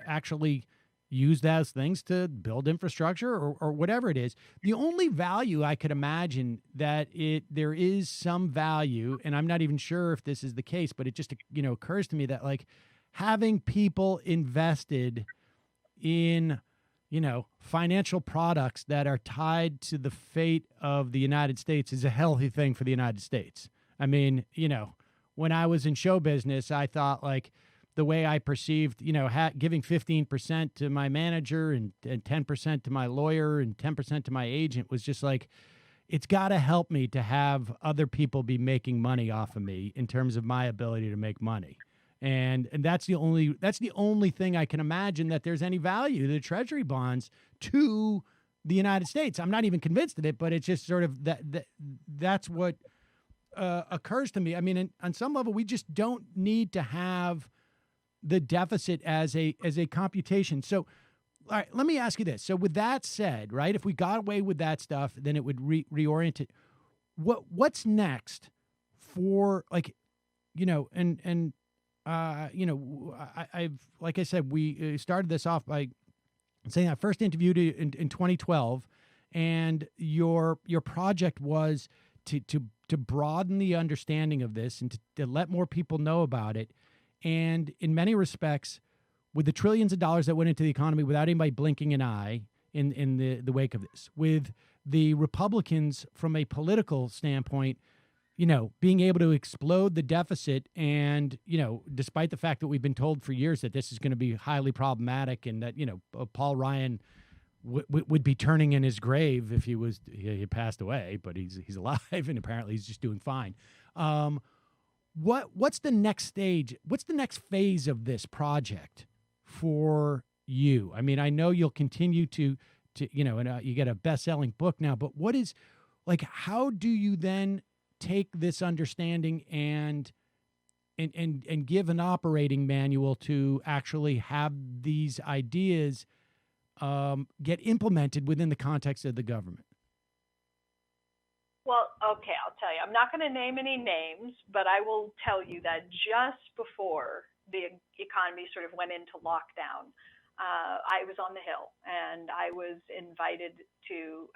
actually used as things to build infrastructure or whatever it is. The only value I could imagine that there is some value, and I'm not even sure if this is the case, but it just, occurs to me that like having people invested in, financial products that are tied to the fate of the United States is a healthy thing for the United States. I mean, when I was in show business, I thought like, the way I perceived, giving 15% to my manager and 10% to my lawyer and 10% to my agent was just like, it's got to help me to have other people be making money off of me in terms of my ability to make money. And that's the only thing I can imagine that there's any value to the treasury bonds to the United States. I'm not even convinced of it, but it's just sort of that's what occurs to me. I mean, on some level, we just don't need to have the deficit as a computation. So all right, let me ask you this. So with that said, right, if we got away with that stuff, then it would reorient it. What's next for, like, you know, you know, I've, like I said, we started this off by saying I first interviewed you in 2012, and your project was to broaden the understanding of this and to let more people know about it. And in many respects, with the trillions of dollars that went into the economy without anybody blinking an eye in the wake of this, with the Republicans from a political standpoint, you know, being able to explode the deficit, and, you know, despite the fact that we've been told for years that this is going to be highly problematic and that, you know, Paul Ryan would be turning in his grave if he passed away, but he's alive and apparently he's just doing fine. What's the next stage? What's the next phase of this project for you? I mean, I know you'll continue to you know, and you get a best-selling book now, but what is, like, how do you then take this understanding and give an operating manual to actually have these ideas get implemented within the context of the government? Well, okay, I'll tell you. I'm not going to name any names, but I will tell you that just before the economy sort of went into lockdown, I was on the Hill, and I was invited to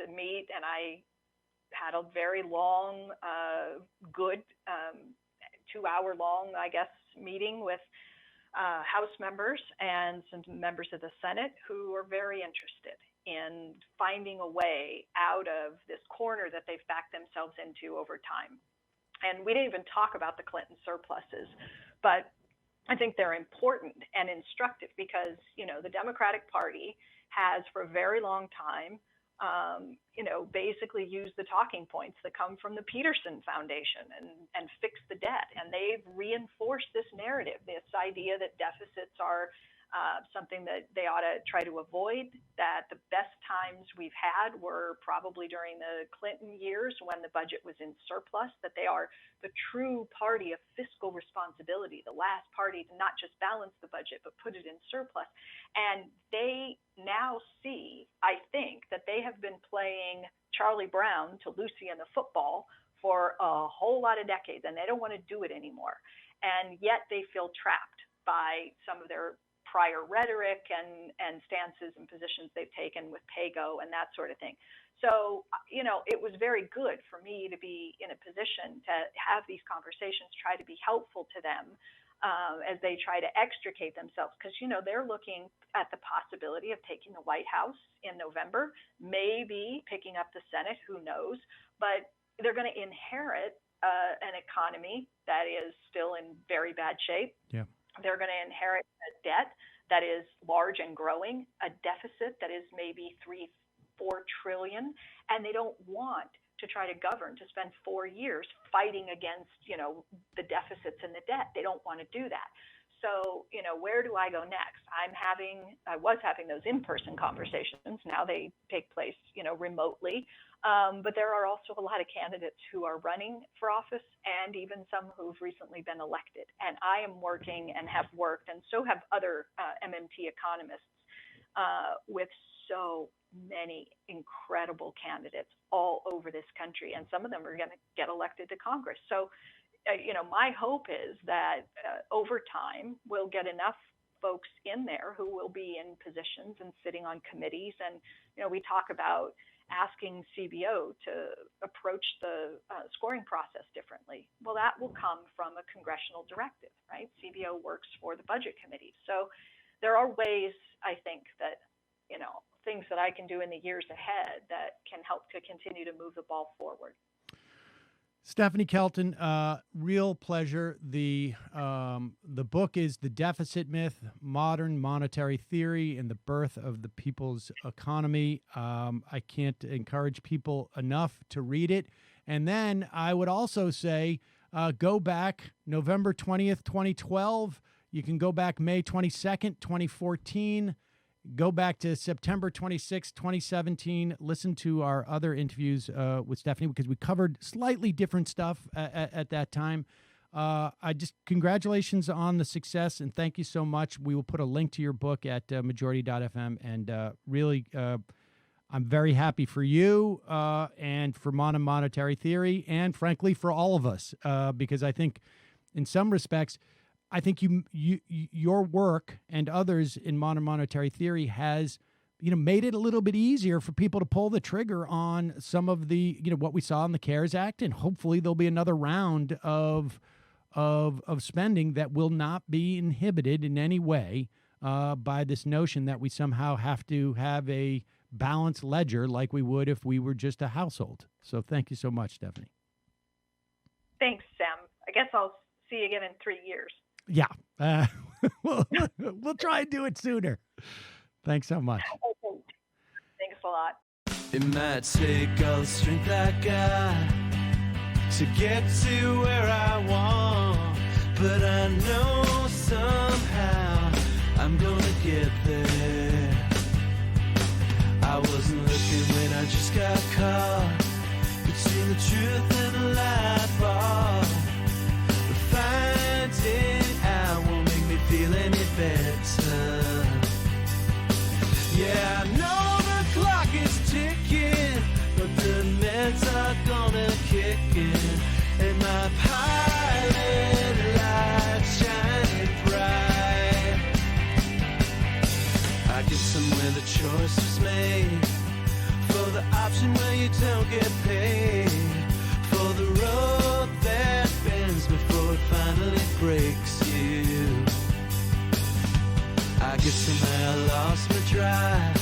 meet, and I had a very long, good 2-hour long, I guess, meeting with House members and some members of the Senate who are very interested in finding a way out of this corner that they've backed themselves into over time. And we didn't even talk about the Clinton surpluses, but I think they're important and instructive because, you know, the Democratic Party has for a very long time, you know, basically used the talking points that come from the Peterson Foundation and fix the debt. And they've reinforced this narrative, this idea that deficits are something that they ought to try to avoid, that the best times we've had were probably during the Clinton years when the budget was in surplus, that they are the true party of fiscal responsibility, the last party to not just balance the budget, but put it in surplus. And they now see, I think, that they have been playing Charlie Brown to Lucy and the football for a whole lot of decades, and they don't want to do it anymore. And yet they feel trapped by some of their prior rhetoric and stances and positions they've taken with PAYGO and that sort of thing. So, you know, it was very good for me to be in a position to have these conversations, try to be helpful to them as they try to extricate themselves. Because, you know, they're looking at the possibility of taking the White House in November, maybe picking up the Senate, who knows, but they're going to inherit an economy that is still in very bad shape. Yeah. They're going to inherit a debt that is large and growing, a deficit that is maybe 3-4 trillion, and they don't want to try to govern, to spend 4 years fighting against, you know, the deficits and the debt. They don't want to do that. So, you know, where do I go next? I was having those in-person conversations. Now they take place, you know, remotely. But there are also a lot of candidates who are running for office and even some who've recently been elected. And I am working and have worked, and so have other MMT economists, with so many incredible candidates all over this country. And some of them are going to get elected to Congress. So, you know, my hope is that over time we'll get enough folks in there who will be in positions and sitting on committees. And, you know, we talk about asking CBO to approach the scoring process differently. Well, that will come from a congressional directive, right? CBO works for the budget committee. So there are ways, I think, that, you know, things that I can do in the years ahead that can help to continue to move the ball forward. Stephanie Kelton, real pleasure. The book is The Deficit Myth, Modern Monetary Theory and the Birth of the People's Economy. I can't encourage people enough to read it. And then I would also say go back November 20th, 2012. You can go back May 22nd, 2014. Go back to September 26, 2017. Listen to our other interviews with Stephanie because we covered slightly different stuff at that time. I just congratulations on the success and thank you so much. We will put a link to your book at majority.fm and really, I'm very happy for you and for monetary theory and frankly for all of us because I think in some respects, I think your work and others in modern monetary theory has made it a little bit easier for people to pull the trigger on some of the what we saw in the CARES Act, and hopefully there'll be another round of spending that will not be inhibited in any way by this notion that we somehow have to have a balanced ledger like we would if we were just a household. So thank you so much, Stephanie. Thanks, Sam. I guess I'll see you again in 3 years. Yeah, we'll try and do it sooner. Thanks so much. Okay. Thanks a lot. It might take all the strength I got to get to where I want, but I know somehow I'm gonna get there. I wasn't looking when I just got caught between the truth and the light bar. Finding out won't make me feel any better. Yeah, I know the clock is ticking, but the meds are gonna kick in, and my pilot light shining bright. I guess somewhere the choice was made for the option where you don't get paid, for the road that bends before it finally breaks you. I guess somehow I lost my drive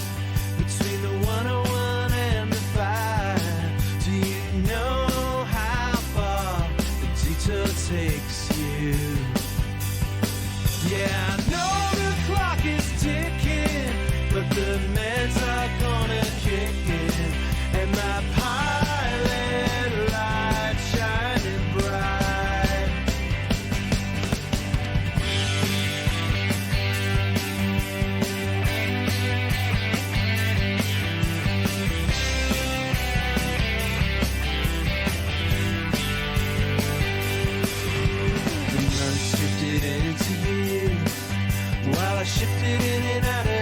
between the 101 and the 5. Do you know how far the detour takes you? Yeah, I know the clock is ticking, but the meds are gonna kick in, and my pilot light shining bright. The months drifted into years while I shifted in and out of